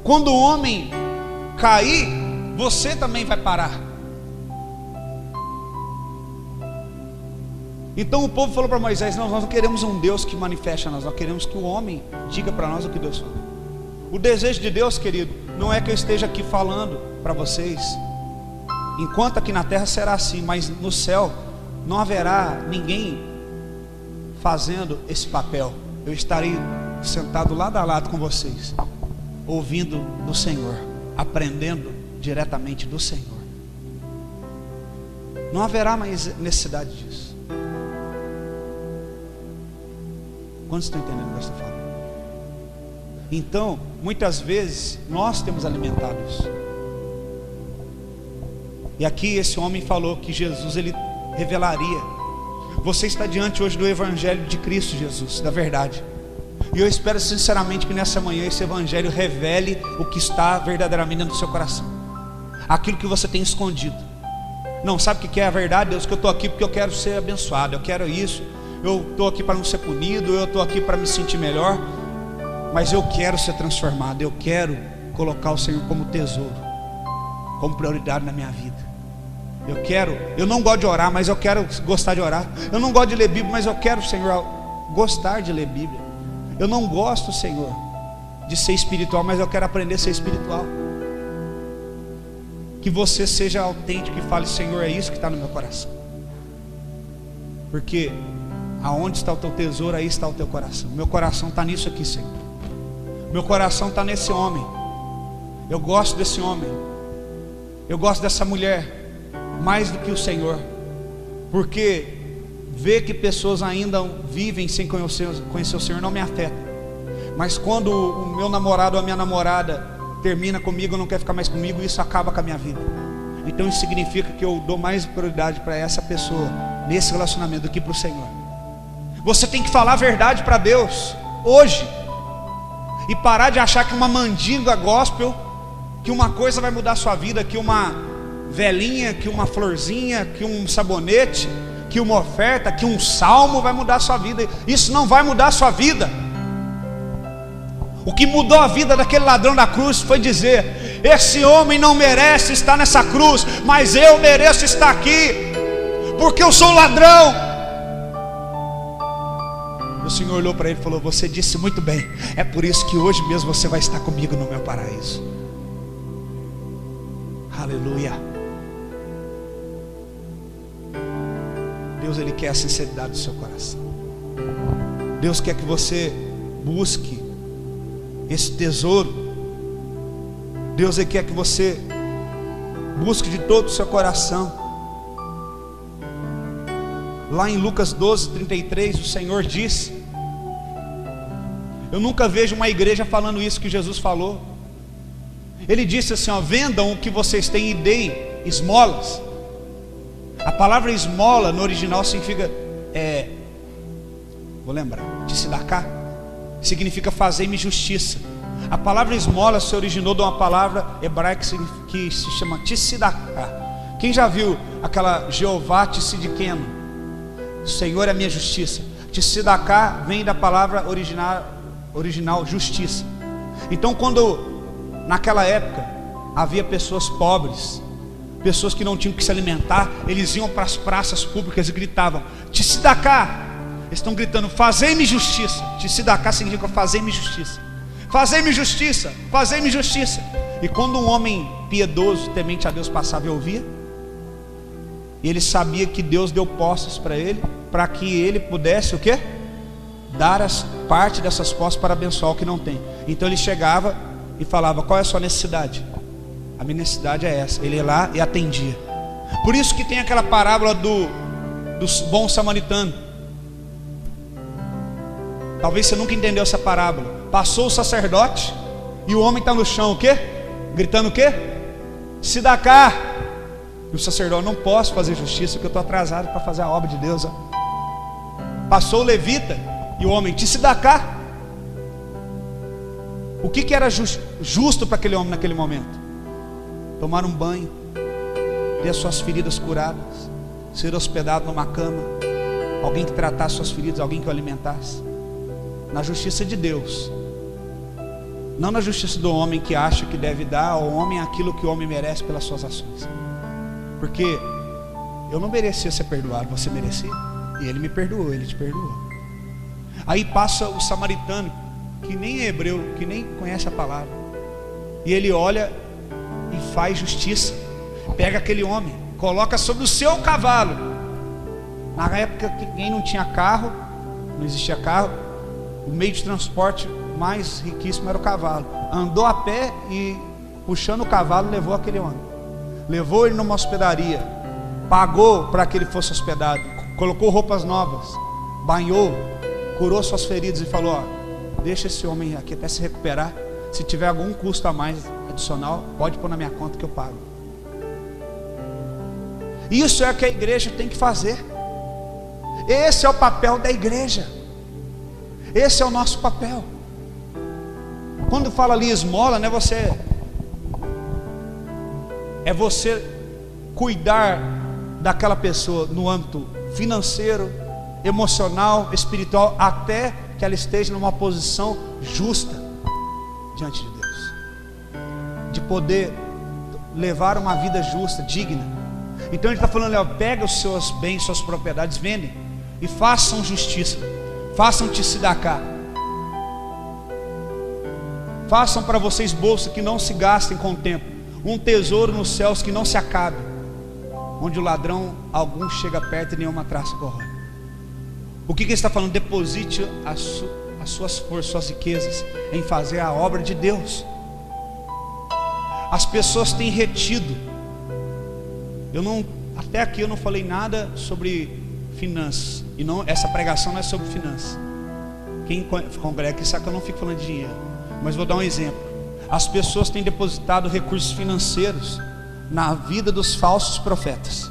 Quando o homem cair, você também vai parar. Então o povo falou para Moisés: nós não queremos um Deus que manifeste a nós, nós queremos que o homem diga para nós o que Deus fala. O desejo de Deus, querido, não é que eu esteja aqui falando para vocês, enquanto aqui na terra será assim, mas no céu não haverá ninguém fazendo esse papel. Eu estarei sentado lado a lado com vocês, ouvindo do Senhor, aprendendo diretamente do Senhor. não haverá mais necessidade disso. Quantos estão entendendo o que eu estou falando? Então, muitas vezes, nós temos alimentado isso. E aqui esse homem falou que Jesus, ele revelaria. Você está diante hoje do Evangelho de Cristo Jesus, da verdade. E eu espero sinceramente que nessa manhã esse Evangelho revele o que está verdadeiramente no seu coração. Aquilo que você tem escondido. Não, sabe o que é a verdade, Deus? Que eu estou aqui porque eu quero ser abençoado, eu quero isso. Eu estou aqui para não ser punido, eu estou aqui para me sentir melhor. Mas eu quero ser transformado, eu quero colocar o Senhor como tesouro, como prioridade na minha vida. Eu não gosto de orar, mas eu quero gostar de orar. Eu não gosto de ler Bíblia, mas eu quero, Senhor, gostar de ler Bíblia. Eu não gosto, Senhor, de ser espiritual, mas eu quero aprender a ser espiritual. Que você seja autêntico e fale: Senhor, é isso que está no meu coração. Porque aonde está o teu tesouro, aí está o teu coração. Meu coração está nisso aqui, Senhor. Meu coração está nesse homem. Eu gosto desse homem. Eu gosto dessa mulher mais do que o Senhor. Porque ver que pessoas ainda vivem sem conhecer o Senhor não me afeta. Mas quando o meu namorado ou a minha namorada termina comigo, não quer ficar mais comigo, isso acaba com a minha vida. Então isso significa que eu dou mais prioridade para essa pessoa nesse relacionamento do que para o Senhor. Você tem que falar a verdade para Deus hoje. E parar de achar que uma mandinga gospel, que uma coisa vai mudar a sua vida, que uma velinha, que uma florzinha, que um sabonete, que uma oferta, que um salmo vai mudar a sua vida. Isso não vai mudar a sua vida. O que mudou a vida daquele ladrão da cruz foi dizer: esse homem não merece estar nessa cruz, mas eu mereço estar aqui, porque eu sou ladrão. O Senhor olhou para ele e falou: você disse muito bem, é por isso que hoje mesmo você vai estar comigo no meu paraíso. Aleluia. Deus, Ele quer a sinceridade do seu coração. Deus quer que você busque esse tesouro. Deus, Ele quer que você busque de todo o seu coração. Lá em Lucas 12:33, o Senhor diz: eu nunca vejo uma igreja falando isso que Jesus falou. Ele disse assim: ó, vendam o que vocês têm e deem esmolas. A palavra esmola no original significa, vou lembrar, tzedakah, significa fazer-me justiça. A palavra esmola se originou de uma palavra hebraica que se chama tzedakah. Quem já viu aquela Jeová Tzidkenu? O Senhor é a minha justiça. Tzedakah vem da palavra original justiça. Então, quando naquela época havia pessoas pobres, pessoas que não tinham que se alimentar, eles iam para as praças públicas e gritavam: tzedakah. Eles estão gritando: fazei-me justiça. Tzedakah significa fazei-me justiça. Fazei-me justiça, fazei-me justiça. E quando um homem piedoso, temente a Deus, passava e ouvia, e ele sabia que Deus deu posses para ele, para que ele pudesse o quê? Dar parte dessas posses para abençoar o que não tem. Então ele chegava e falava: qual é a sua necessidade? A minha necessidade é essa. Ele ia lá e atendia. Por isso que tem aquela parábola do bom samaritano. Talvez você nunca entendeu essa parábola. Passou o sacerdote e o homem está no chão, o quê? Gritando o quê? Tzedakah. E o sacerdote: não posso fazer justiça porque eu estou atrasado para fazer a obra de Deus. Passou o levita e o homem: tzedakah. O que era justo para aquele homem naquele momento? Tomar um banho, ter as suas feridas curadas, ser hospedado numa cama, alguém que tratasse suas feridas, alguém que o alimentasse. Na justiça de Deus, não na justiça do homem que acha que deve dar ao homem aquilo que o homem merece pelas suas ações. Porque eu não merecia ser perdoado, você merecia, e ele me perdoou, ele te perdoou. Aí passa o samaritano, que nem é hebreu, que nem conhece a palavra, e ele olha e faz justiça. Pega aquele homem, coloca sobre o seu cavalo. Na época que quem não tinha carro, não existia carro, o meio de transporte mais riquíssimo era o cavalo. Andou a pé e puxando o cavalo levou aquele homem. Levou ele numa hospedaria pagou para que ele fosse hospedado, colocou roupas novas, banhou, curou suas feridas e falou: ó, deixa esse homem aqui até se recuperar. Se tiver algum custo a mais adicional, pode pôr na minha conta que eu pago. Isso é o que a igreja tem que fazer. Esse é o papel da igreja. Esse é o nosso papel. Quando fala ali esmola, não é você, é você cuidar daquela pessoa no âmbito financeiro, emocional, espiritual, até que ela esteja numa posição justa diante de Deus, de poder levar uma vida justa, digna. Então ele está falando: ó, pega os seus bens, suas propriedades, vendem e façam justiça, façam tzedaká, façam para vocês bolsa que não se gastem com o tempo, um tesouro nos céus que não se acabe, onde o ladrão algum chega perto e nenhuma traça corrói. O que ele está falando? Deposite as suas forças, suas riquezas em fazer a obra de Deus. As pessoas têm retido. Até aqui eu não falei nada sobre finanças, e não, essa pregação não é sobre finanças. Quem congrega aqui sabe que eu não fico falando de dinheiro, mas vou dar um exemplo. As pessoas têm depositado recursos financeiros na vida dos falsos profetas,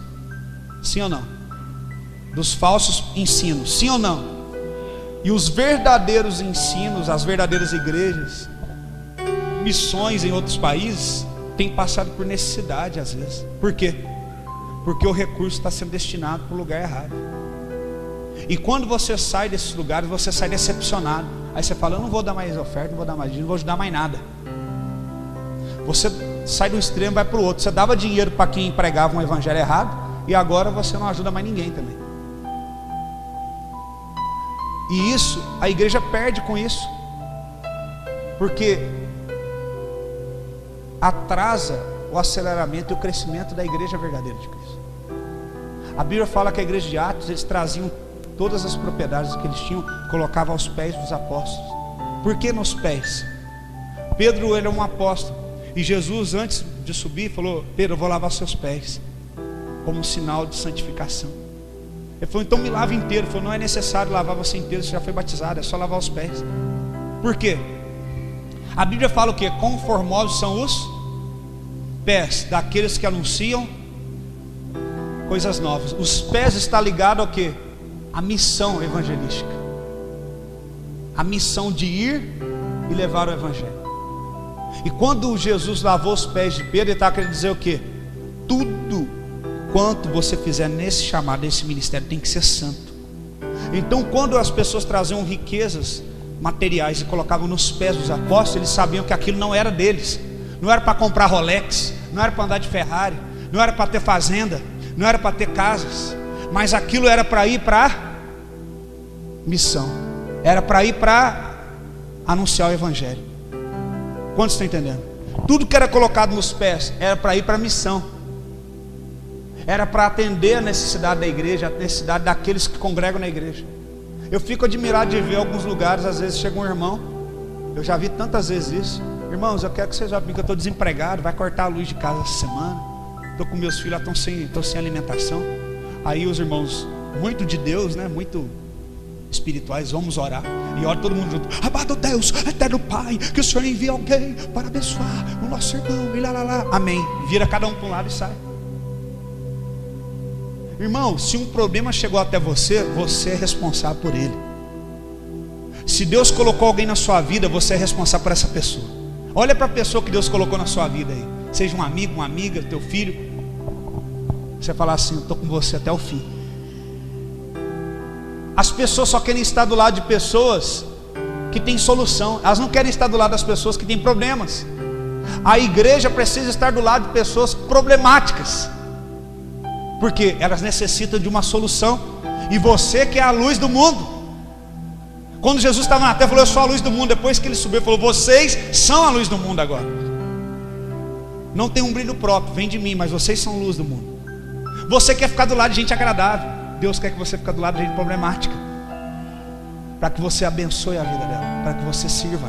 sim ou não? Dos falsos ensinos, sim ou não? E os verdadeiros ensinos, as verdadeiras igrejas, missões em outros países, têm passado por necessidade às vezes. Por quê? Porque o recurso está sendo destinado para o lugar errado. E quando você sai desses lugares, você sai decepcionado. Aí você fala: eu não vou dar mais oferta, não vou dar mais dinheiro, não vou ajudar mais nada. Você sai do extremo, vai para o outro. Você dava dinheiro para quem pregava um evangelho errado, e agora você não ajuda mais ninguém também. E isso, a igreja perde com isso, porque atrasa o aceleramento e o crescimento da igreja verdadeira de Cristo. A Bíblia fala que a igreja de Atos, eles traziam todas as propriedades que eles tinham, colocavam aos pés dos apóstolos. Por que nos pés? Pedro, ele é um apóstolo, e Jesus, antes de subir, falou: Pedro, eu vou lavar seus pés, como um sinal de santificação. Ele falou: então me lava inteiro. Ele falou: não é necessário lavar você inteiro, você já foi batizado, é só lavar os pés. Por quê? A Bíblia fala o quê? Quão formosos são os pés daqueles que anunciam coisas novas. Os pés está ligado ao quê? A missão evangelística, a missão de ir e levar o evangelho. E quando Jesus lavou os pés de Pedro, ele estava querendo dizer o quê? Tudo quanto você fizer nesse chamado, nesse ministério, tem que ser santo. Então quando as pessoas traziam riquezas materiais e colocavam nos pés dos apóstolos, eles sabiam que aquilo não era deles. Não era para comprar Rolex, não era para andar de Ferrari, não era para ter fazenda, não era para ter casas, mas aquilo era para ir para missão, era para ir para anunciar o evangelho. Quantos estão entendendo? Tudo que era colocado nos pés era para ir para a missão, era para atender a necessidade da igreja, a necessidade daqueles que congregam na igreja. Eu fico admirado de ver alguns lugares, às vezes chega um irmão, eu já vi tantas vezes isso: irmãos, eu quero que vocês olhem que eu estou desempregado, vai cortar a luz de casa essa semana, estou com meus filhos, estão sem alimentação. Aí os irmãos, muito de Deus, né, muito espirituais, vamos orar, e ora todo mundo junto: amado Deus, eterno Pai, que o Senhor envie alguém para abençoar o nosso irmão, e lá, amém. Vira cada um para um lado e sai. Irmão, se um problema chegou até você, você é responsável por ele. Se Deus colocou alguém na sua vida, você é responsável por essa pessoa. Olha para a pessoa que Deus colocou na sua vida aí, seja um amigo, uma amiga, teu filho. Você fala assim: eu estou com você até o fim. As pessoas só querem estar do lado de pessoas que têm solução, elas não querem estar do lado das pessoas que têm problemas. A igreja precisa estar do lado de pessoas problemáticas, porque elas necessitam de uma solução, e você que é a luz do mundo. Quando Jesus estava na terra, falou: eu sou a luz do mundo. Depois que ele subiu, ele falou: vocês são a luz do mundo agora. Não tem um brilho próprio, vem de mim, mas vocês são a luz do mundo. Você quer ficar do lado de gente agradável, Deus quer que você fique do lado de gente problemática, para que você abençoe a vida dela, para que você sirva.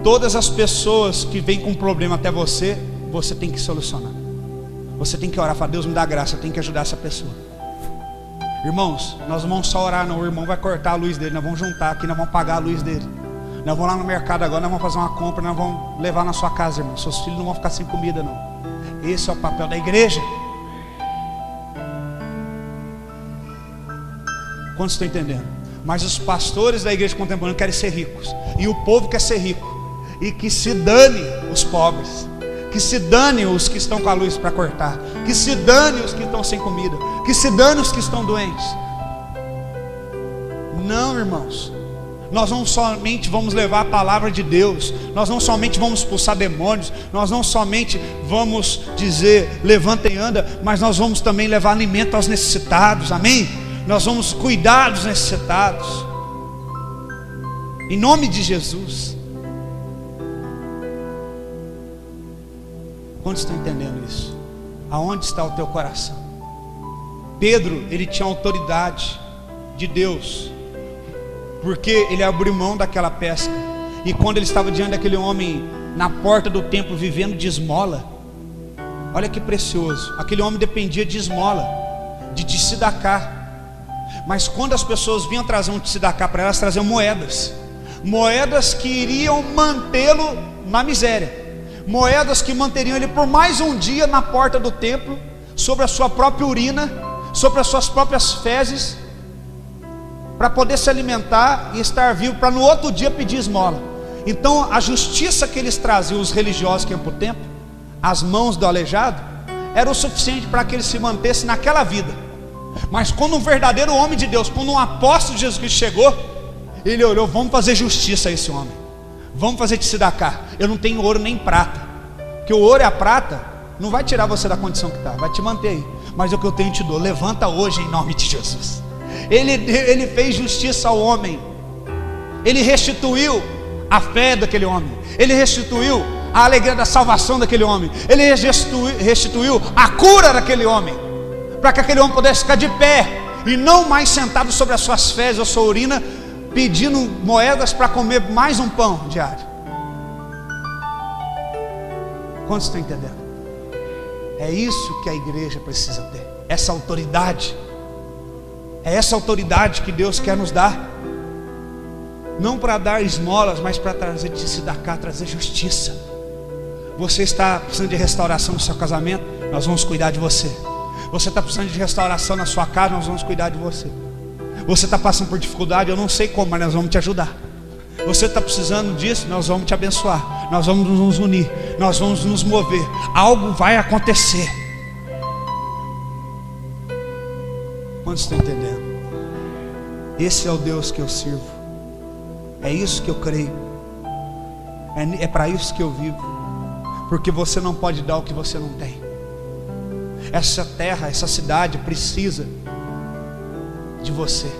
Todas as pessoas que vêm com um problema até você, você tem que solucionar. Você tem que orar, falar: Deus me dá graça, eu tenho que ajudar essa pessoa. Irmãos, nós não vamos só orar não, o irmão vai cortar a luz dele, nós vamos juntar aqui, nós vamos pagar a luz dele. Nós vamos lá no mercado agora, nós vamos fazer uma compra, nós vamos levar na sua casa, irmão. Seus filhos não vão ficar sem comida não. Esse é o papel da igreja. Quantos estão entendendo? Mas os pastores da igreja contemporânea querem ser ricos, e o povo quer ser rico, e que se dane os pobres, que se dane os que estão com a luz para cortar, que se dane os que estão sem comida, que se dane os que estão doentes. Não, irmãos, nós não somente vamos levar a palavra de Deus, nós não somente vamos expulsar demônios, nós não somente vamos dizer levanta e anda, mas nós vamos também levar alimento aos necessitados, amém? Nós vamos cuidar dos necessitados, em nome de Jesus. Quantos estão entendendo isso? Aonde está o teu coração? Pedro, ele tinha autoridade de Deus, porque ele abriu mão daquela pesca. E quando ele estava diante daquele homem na porta do templo vivendo de esmola, olha que precioso, aquele homem dependia de esmola, de tzedakah. Mas quando as pessoas vinham trazer um tzedakah para elas, traziam moedas, moedas que iriam mantê-lo na miséria, moedas que manteriam ele por mais um dia na porta do templo, sobre a sua própria urina, sobre as suas próprias fezes, para poder se alimentar e estar vivo, para no outro dia pedir esmola. Então a justiça que eles traziam, os religiosos que iam para o templo, as mãos do aleijado, era o suficiente para que ele se mantesse naquela vida. Mas quando um verdadeiro homem de Deus, quando um apóstolo de Jesus Cristo chegou, ele olhou: vamos fazer justiça a esse homem, vamos fazer tzedakah. Eu não tenho ouro nem prata, porque o ouro e a prata não vai tirar você da condição que está, vai te manter aí. Mas o que eu tenho te dou, levanta hoje em nome de Jesus. Ele fez justiça ao homem, ele restituiu a fé daquele homem, ele restituiu a alegria da salvação daquele homem, ele restituiu a cura daquele homem, para que aquele homem pudesse ficar de pé, e não mais sentado sobre as suas fezes ou sua urina, pedindo moedas para comer mais um pão diário. Quantos estão entendendo? É isso que a igreja precisa ter, essa autoridade. É essa autoridade que Deus quer nos dar, não para dar esmolas, mas para trazer tzedakah, trazer justiça. Você está precisando de restauração no seu casamento, nós vamos cuidar de você. Você está precisando de restauração na sua casa, nós vamos cuidar de você. Você está passando por dificuldade, eu não sei como, mas nós vamos te ajudar. Você está precisando disso, nós vamos te abençoar, nós vamos nos unir, nós vamos nos mover, algo vai acontecer. Quantos estão entendendo? Esse é o Deus que eu sirvo, é isso que eu creio, é para isso que eu vivo, porque você não pode dar o que você não tem. Essa terra, essa cidade precisa de você,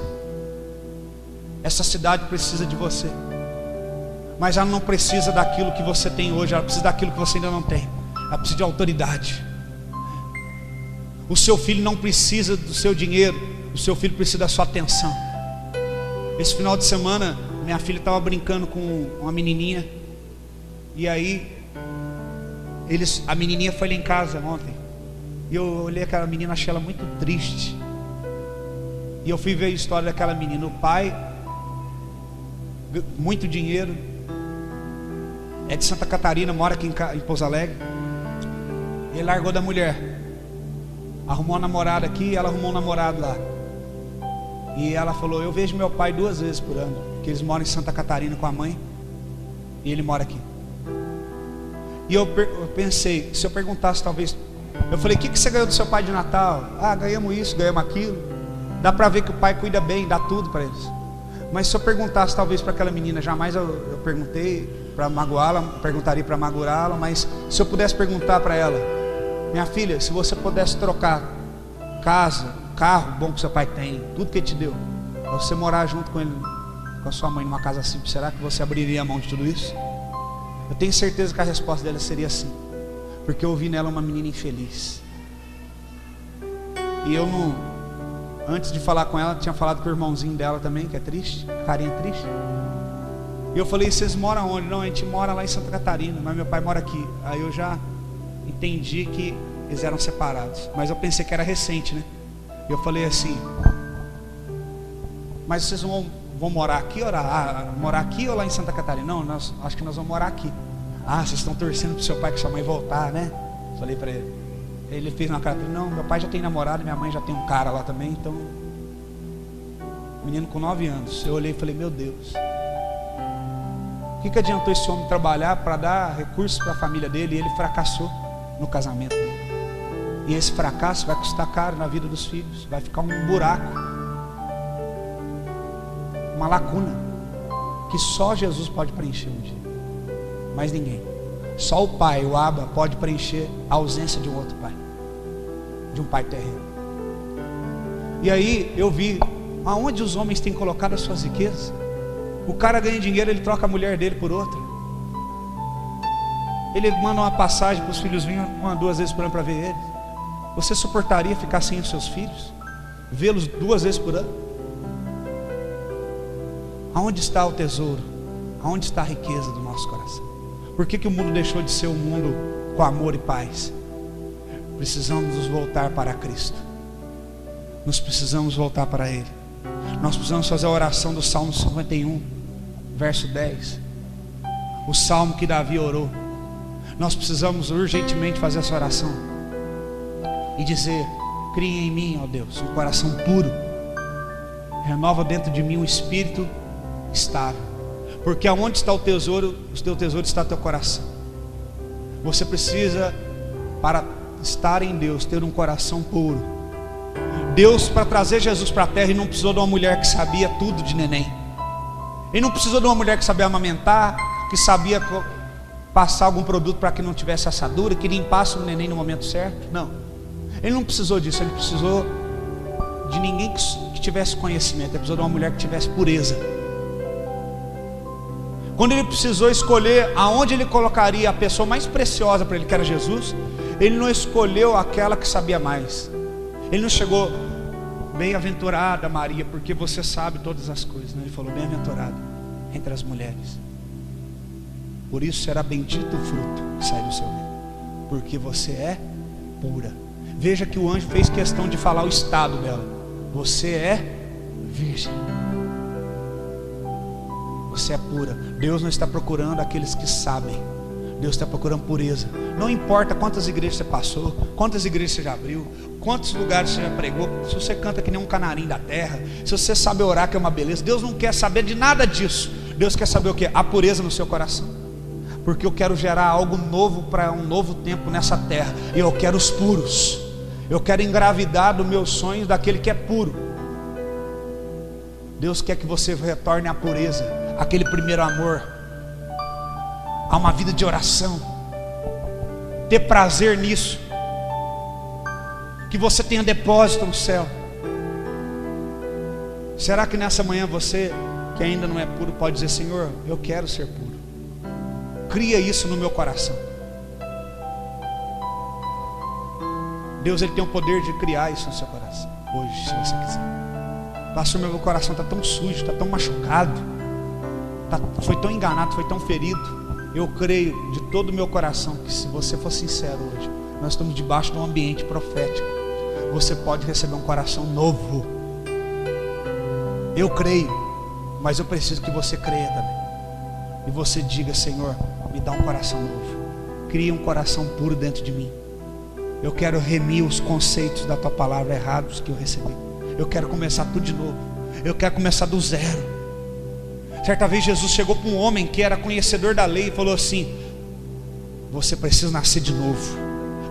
essa cidade precisa de você, mas ela não precisa daquilo que você tem hoje, ela precisa daquilo que você ainda não tem, ela precisa de autoridade. O seu filho não precisa do seu dinheiro, o seu filho precisa da sua atenção. Esse final de semana, minha filha estava brincando com uma menininha, e aí a menininha foi lá em casa ontem, e eu olhei aquela menina, achei ela muito triste, e eu fui ver a história daquela menina. O pai, muito dinheiro, é de Santa Catarina, mora aqui em Pouso Alegre, ele largou da mulher, arrumou uma namorada aqui, ela arrumou um namorado lá, e ela falou: eu vejo meu pai 2 vezes por ano, porque eles moram em Santa Catarina com a mãe, e ele mora aqui. E eu pensei, se eu perguntasse talvez, eu falei: o que você ganhou do seu pai de Natal? Ah, ganhamos isso, ganhamos aquilo. Dá para ver que o pai cuida bem, dá tudo para eles. Mas se eu perguntasse talvez para aquela menina, jamais eu perguntei para magoá-la, perguntaria para magoá-la, mas se eu pudesse perguntar para ela: minha filha, se você pudesse trocar casa, carro bom que seu pai tem, tudo que ele te deu, para você morar junto com ele, com a sua mãe numa casa simples, será que você abriria a mão de tudo isso? Eu tenho certeza que a resposta dela seria sim, porque eu vi nela uma menina infeliz. E eu não, antes de falar com ela, tinha falado com o irmãozinho dela também, que é triste, carinha triste. E eu falei: vocês moram onde? Não, a gente mora lá em Santa Catarina, mas meu pai mora aqui. Aí eu já entendi que Eles eram separados, mas eu pensei que era recente, né? Eu falei assim: mas vocês vão morar aqui, morar aqui ou lá em Santa Catarina? Não, acho que nós vamos morar aqui. Ah, vocês estão torcendo pro seu pai que sua mãe voltar, né? Falei para ele. Ele fez uma cara: não, meu pai já tem namorado, minha mãe já tem um cara lá também, então. Menino com 9 anos. Eu olhei e falei: meu Deus, o que adiantou esse homem trabalhar para dar recursos para a família dele e ele fracassou no casamento dele? E esse fracasso vai custar caro na vida dos filhos, vai ficar um buraco, uma lacuna que só Jesus pode preencher um dia, mais ninguém. Só o Pai, o Abba, pode preencher a ausência de um outro pai, de um pai terreno. E aí eu vi aonde os homens têm colocado as suas riquezas. O cara ganha dinheiro, ele troca a mulher dele por outra. Ele manda uma passagem para os filhos virem 1 ou 2 vezes por ano para ver eles. Você suportaria ficar sem os seus filhos? Vê-los 2 vezes por ano? Aonde está o tesouro? Aonde está a riqueza do nosso coração? Por que o mundo deixou de ser um mundo com amor e paz? Precisamos nos voltar para Cristo. Nós precisamos voltar para Ele. Nós precisamos fazer a oração do Salmo 51, verso 10. O salmo que Davi orou. Nós precisamos urgentemente fazer essa oração e dizer: cria em mim, ó Deus, um coração puro, renova dentro de mim um espírito estável, porque aonde está o tesouro, o teu tesouro está no teu coração. Você precisa, para estar em Deus, ter um coração puro. Deus, para trazer Jesus para a terra, Ele não precisou de uma mulher que sabia tudo de neném. Ele não precisou de uma mulher que sabia amamentar, que sabia passar algum produto para que não tivesse assadura, que limpasse o neném no momento certo. Não, Ele não precisou disso. Ele precisou de ninguém que tivesse conhecimento. Ele precisou de uma mulher que tivesse pureza. Quando Ele precisou escolher aonde Ele colocaria a pessoa mais preciosa para Ele, que era Jesus, Ele não escolheu aquela que sabia mais. Ele não chegou: bem-aventurada Maria, porque você sabe todas as coisas. Não, Ele falou: bem-aventurada entre as mulheres, por isso será bendito o fruto que sai do seu ventre, porque você é pura. Veja que o anjo fez questão de falar o estado dela: você é virgem, você é pura. Deus não está procurando aqueles que sabem, Deus está procurando pureza. Não importa quantas igrejas você passou, quantas igrejas você já abriu, quantos lugares você já pregou, se você canta que nem um canarinho da terra, se você sabe orar, que é uma beleza. Deus não quer saber de nada disso. Deus quer saber o que? A pureza no seu coração. Porque eu quero gerar algo novo para um novo tempo nessa terra, e eu quero os puros. Eu quero engravidar dos meus sonhos daquele que é puro. Deus quer que você retorne à pureza, aquele primeiro amor, a uma vida de oração, ter prazer nisso, que você tenha depósito no céu. Será que nessa manhã você, que ainda não é puro, pode dizer: Senhor, eu quero ser puro, cria isso no meu coração. Deus, Ele tem o poder de criar isso no seu coração hoje, se você quiser. Pastor, meu coração está tão sujo, está tão machucado, foi tão enganado, foi tão ferido. Eu creio de todo o meu coração que, se você for sincero hoje, nós estamos debaixo de um ambiente profético. Você pode receber um coração novo. Eu creio, mas eu preciso que você creia também. E você diga: Senhor, me dá um coração novo, cria um coração puro dentro de mim. Eu quero remir os conceitos da tua palavra errados que eu recebi. Eu quero começar tudo de novo. Eu quero começar do zero. Certa vez Jesus chegou para um homem que era conhecedor da lei e falou assim: você precisa nascer de novo.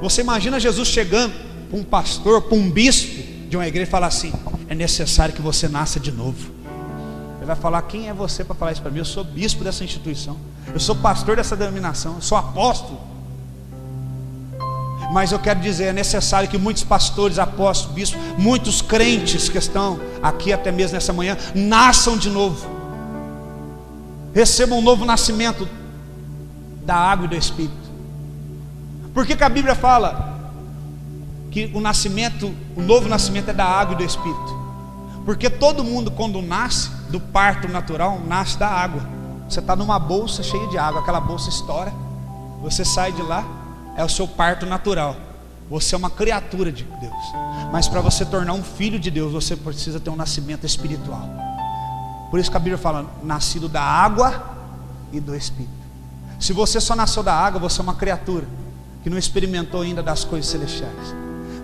Você imagina Jesus chegando para um pastor, para um bispo de uma igreja e falar assim: é necessário que você nasça de novo. Ele vai falar: quem é você para falar isso para mim? Eu sou bispo dessa instituição, eu sou pastor dessa denominação, eu sou apóstolo. Mas eu quero dizer, é necessário que muitos pastores, apóstolos, bispos, muitos crentes que estão aqui até mesmo nessa manhã, nasçam de novo, recebam um novo nascimento da água e do Espírito. Por que a Bíblia fala que o novo nascimento é da água e do Espírito? Porque todo mundo, quando nasce do parto natural, nasce da água. Você está numa bolsa cheia de água, aquela bolsa estoura, você sai de lá, é o seu parto natural. Você é uma criatura de Deus. Mas para você tornar um filho de Deus, você precisa ter um nascimento espiritual. Por isso que a Bíblia fala, nascido da água e do Espírito. Se você só nasceu da água, você é uma criatura que não experimentou ainda das coisas celestiais.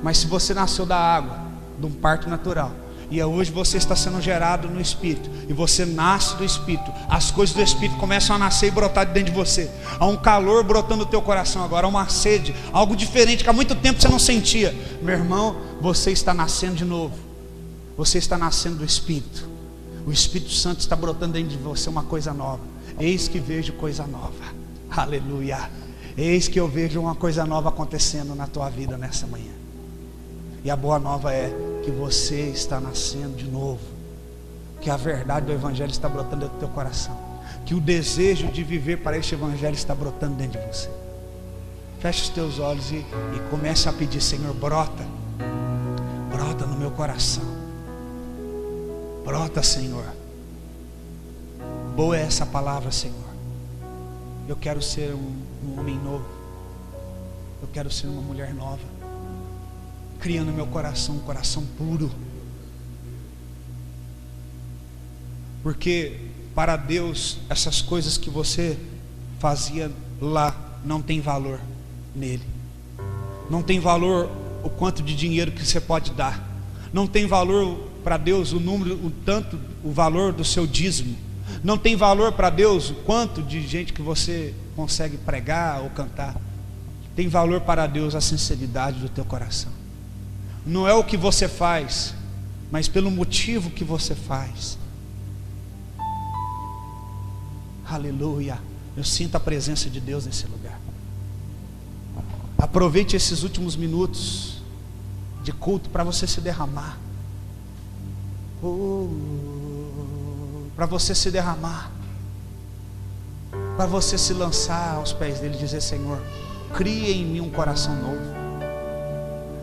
Mas se você nasceu da água, de um parto natural, e hoje você está sendo gerado no Espírito, e você nasce do Espírito, as coisas do Espírito começam a nascer e brotar de dentro de você. Há um calor brotando no teu coração agora, há uma sede, algo diferente que há muito tempo você não sentia. Meu irmão, você está nascendo de novo. Você está nascendo do Espírito. O Espírito Santo está brotando dentro de você uma coisa nova. Eis que vejo coisa nova. Aleluia. Eis que eu vejo uma coisa nova acontecendo na tua vida nessa manhã. E a boa nova é que você está nascendo de novo, que a verdade do Evangelho está brotando dentro do teu coração, que o desejo de viver para este Evangelho está brotando dentro de você. Feche os teus olhos e comece a pedir: Senhor, brota no meu coração, brota, Senhor. Boa é essa palavra, Senhor. Eu quero ser um homem novo, eu quero ser uma mulher nova. Cria no meu coração um coração puro, porque para Deus essas coisas que você fazia lá não tem valor nele. Não tem valor o quanto de dinheiro que você pode dar. Não tem valor para Deus o valor do seu dízimo. Não tem valor para Deus o quanto de gente que você consegue pregar ou cantar. Tem valor para Deus a sinceridade do teu coração. Não é o que você faz, mas pelo motivo que você faz. Aleluia. Eu sinto a presença de Deus nesse lugar. Aproveite esses últimos minutos de culto para você se derramar. Para você se derramar. Para você se lançar aos pés dele e dizer: Senhor, cria em mim um coração novo.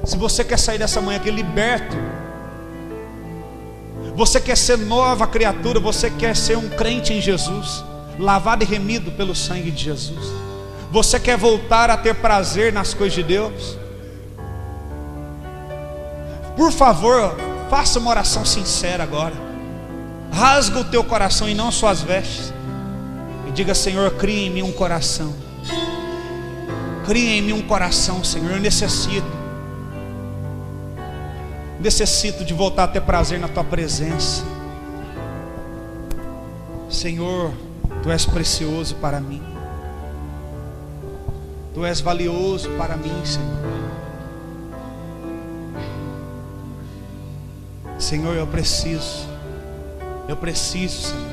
Se você quer sair dessa manhã aqui liberto, você quer ser nova criatura, você quer ser um crente em Jesus, lavado e remido pelo sangue de Jesus, você quer voltar a ter prazer nas coisas de Deus, por favor, faça uma oração sincera agora. Rasga o teu coração e não suas vestes, e diga: Senhor, cria em mim um coração. Cria em mim um coração, Senhor. Eu necessito de voltar a ter prazer na tua presença. Senhor, tu és precioso para mim, tu és valioso para mim, Senhor. Senhor, eu preciso, Senhor.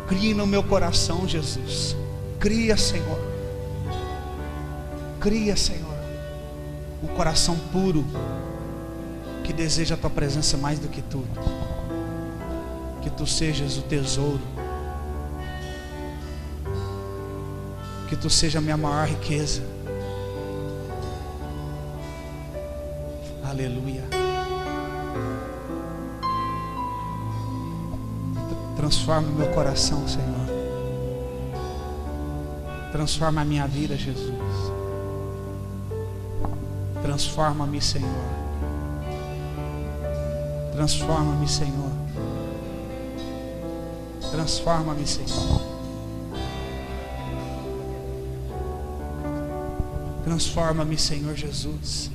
Cria no meu coração, Jesus. Cria, Senhor. Cria, Senhor, um coração puro, que deseja a tua presença mais do que tudo. Que tu sejas o tesouro, que tu seja a minha maior riqueza. Aleluia. Transforma o meu coração, Senhor. Transforma a minha vida, Jesus. Transforma-me, Senhor. Transforma-me, Senhor. Transforma-me, Senhor. Transforma-me, Senhor Jesus.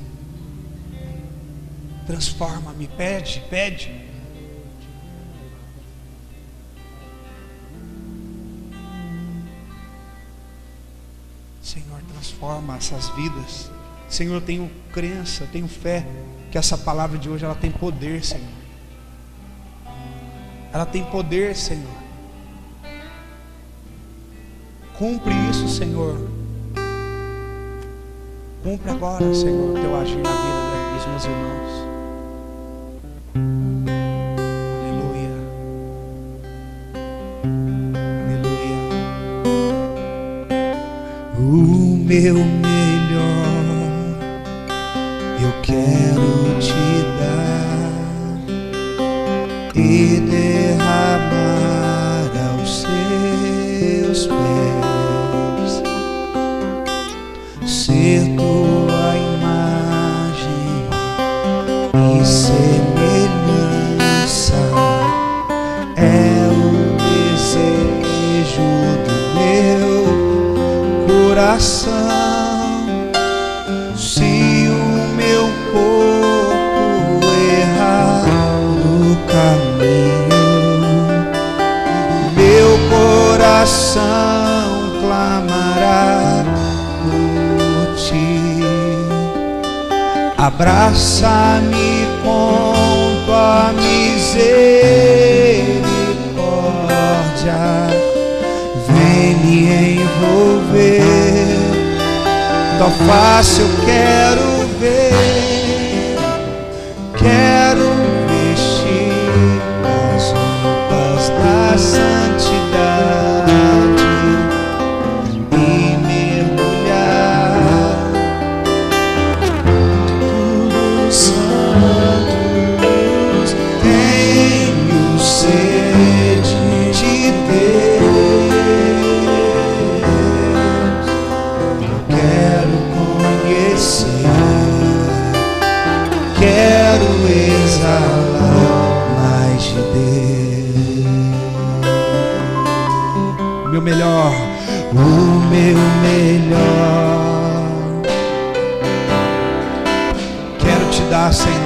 Transforma-me. Pede. Senhor, transforma essas vidas. Senhor, eu tenho crença, eu tenho fé que essa palavra de hoje ela tem poder, Senhor. Ela tem poder, Senhor. Cumpre isso, Senhor. Cumpre agora, Senhor, o teu agir na vida dos meus irmãos. Aleluia. Aleluia. O meu melhor eu quero te dar e derramar semelhança é o desejo do meu coração. Se o meu corpo errar no caminho, meu coração clamará por ti. Abraça-me com tua misericórdia, vem me envolver. Tua face eu quero ver, quero vestir as roupas da santidade e mergulhar todos santos. Tenho sede de Deus, eu quero conhecer, quero exalar mais de Deus. Meu melhor, o meu melhor quero te dar, Senhor.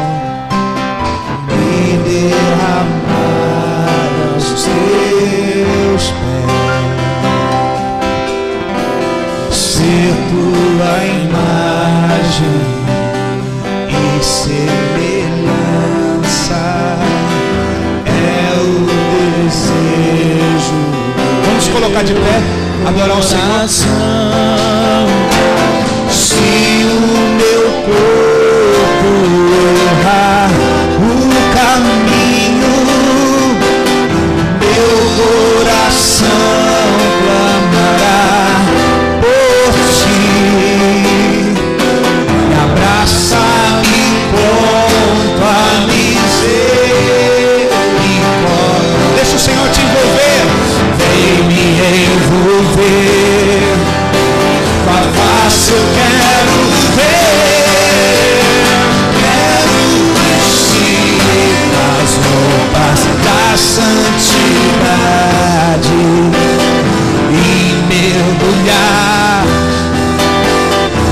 Me derramar aos teus pés, ser tua imagem e semelhança é o desejo. Vamos colocar de pé, adorar o Senhor. Se o meu corpo errar o caminho, meu coração clamará por ti. Abraça-me com tua misericórdia. Deixa o Senhor te envolver. Vem me envolver. Tua face eu quero ver. Quero vestir as roupas da santidade e mergulhar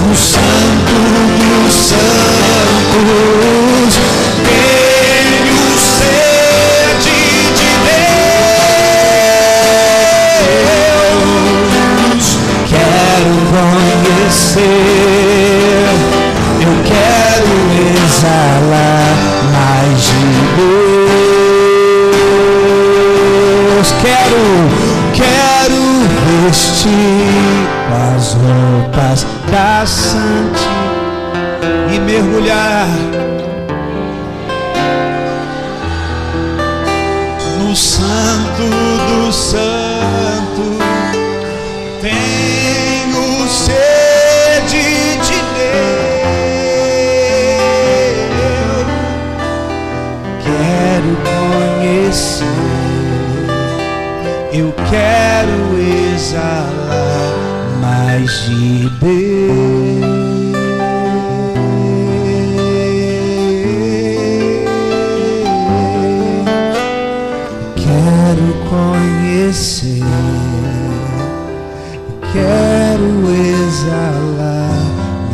no santo dos santos. Tenho sede de Deus, quero conhecer, eu quero exalar mais de Deus. Quero vestir as roupas da santidade e mergulhar no santo dos santos. Tenho sede de Deus, quero conhecer, eu quero exalar mais de Deus. Quero conhecer, quero exalar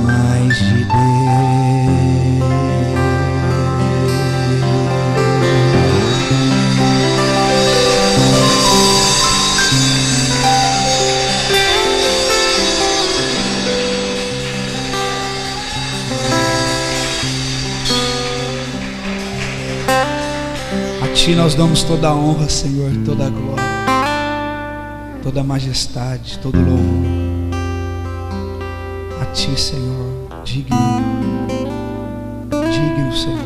mais de A Ti nós damos toda a honra, Senhor, toda a glória, toda a majestade, todo louvor. A Ti, Senhor, digno, Senhor.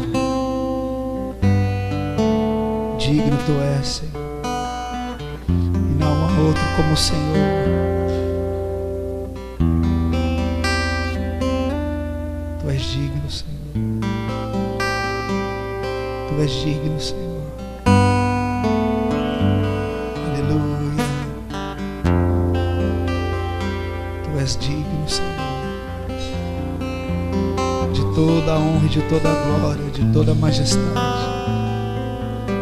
Digno Tu és, Senhor, e não há outro como o Senhor. Tu és digno, Senhor. Tu és digno, Senhor. Aleluia. Tu és digno, Senhor, de toda a honra, de toda a glória, de toda a majestade,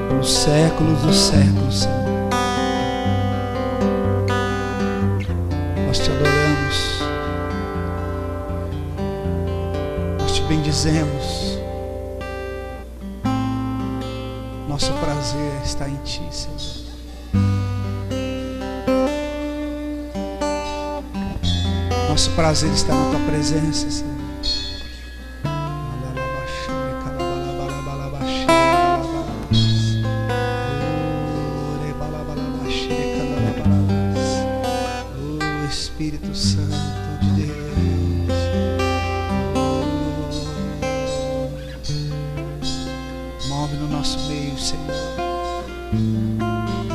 pelos séculos dos séculos, Senhor. Nós te adoramos, nós te bendizemos. Nosso prazer está em Ti, Senhor. Nosso prazer está na Tua presença, Senhor. Oh, Espírito Santo de Deus. Move no nosso meio, Senhor.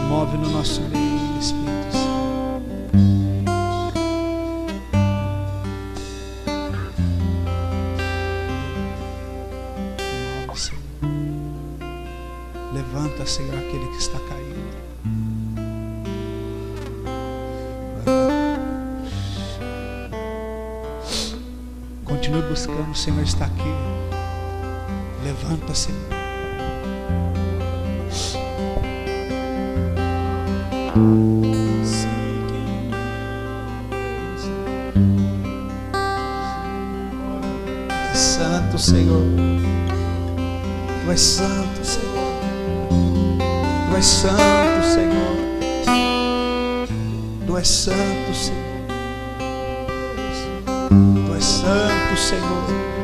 Move no nosso meio, Espírito Santo. Levanta, Senhor, aquele que está caído. Continue buscando, o Senhor está aqui. Levanta, Senhor. Santo, Senhor. Tu és santo, Senhor. Tu és santo, Senhor. Tu és santo, Senhor. Tu és santo, Senhor.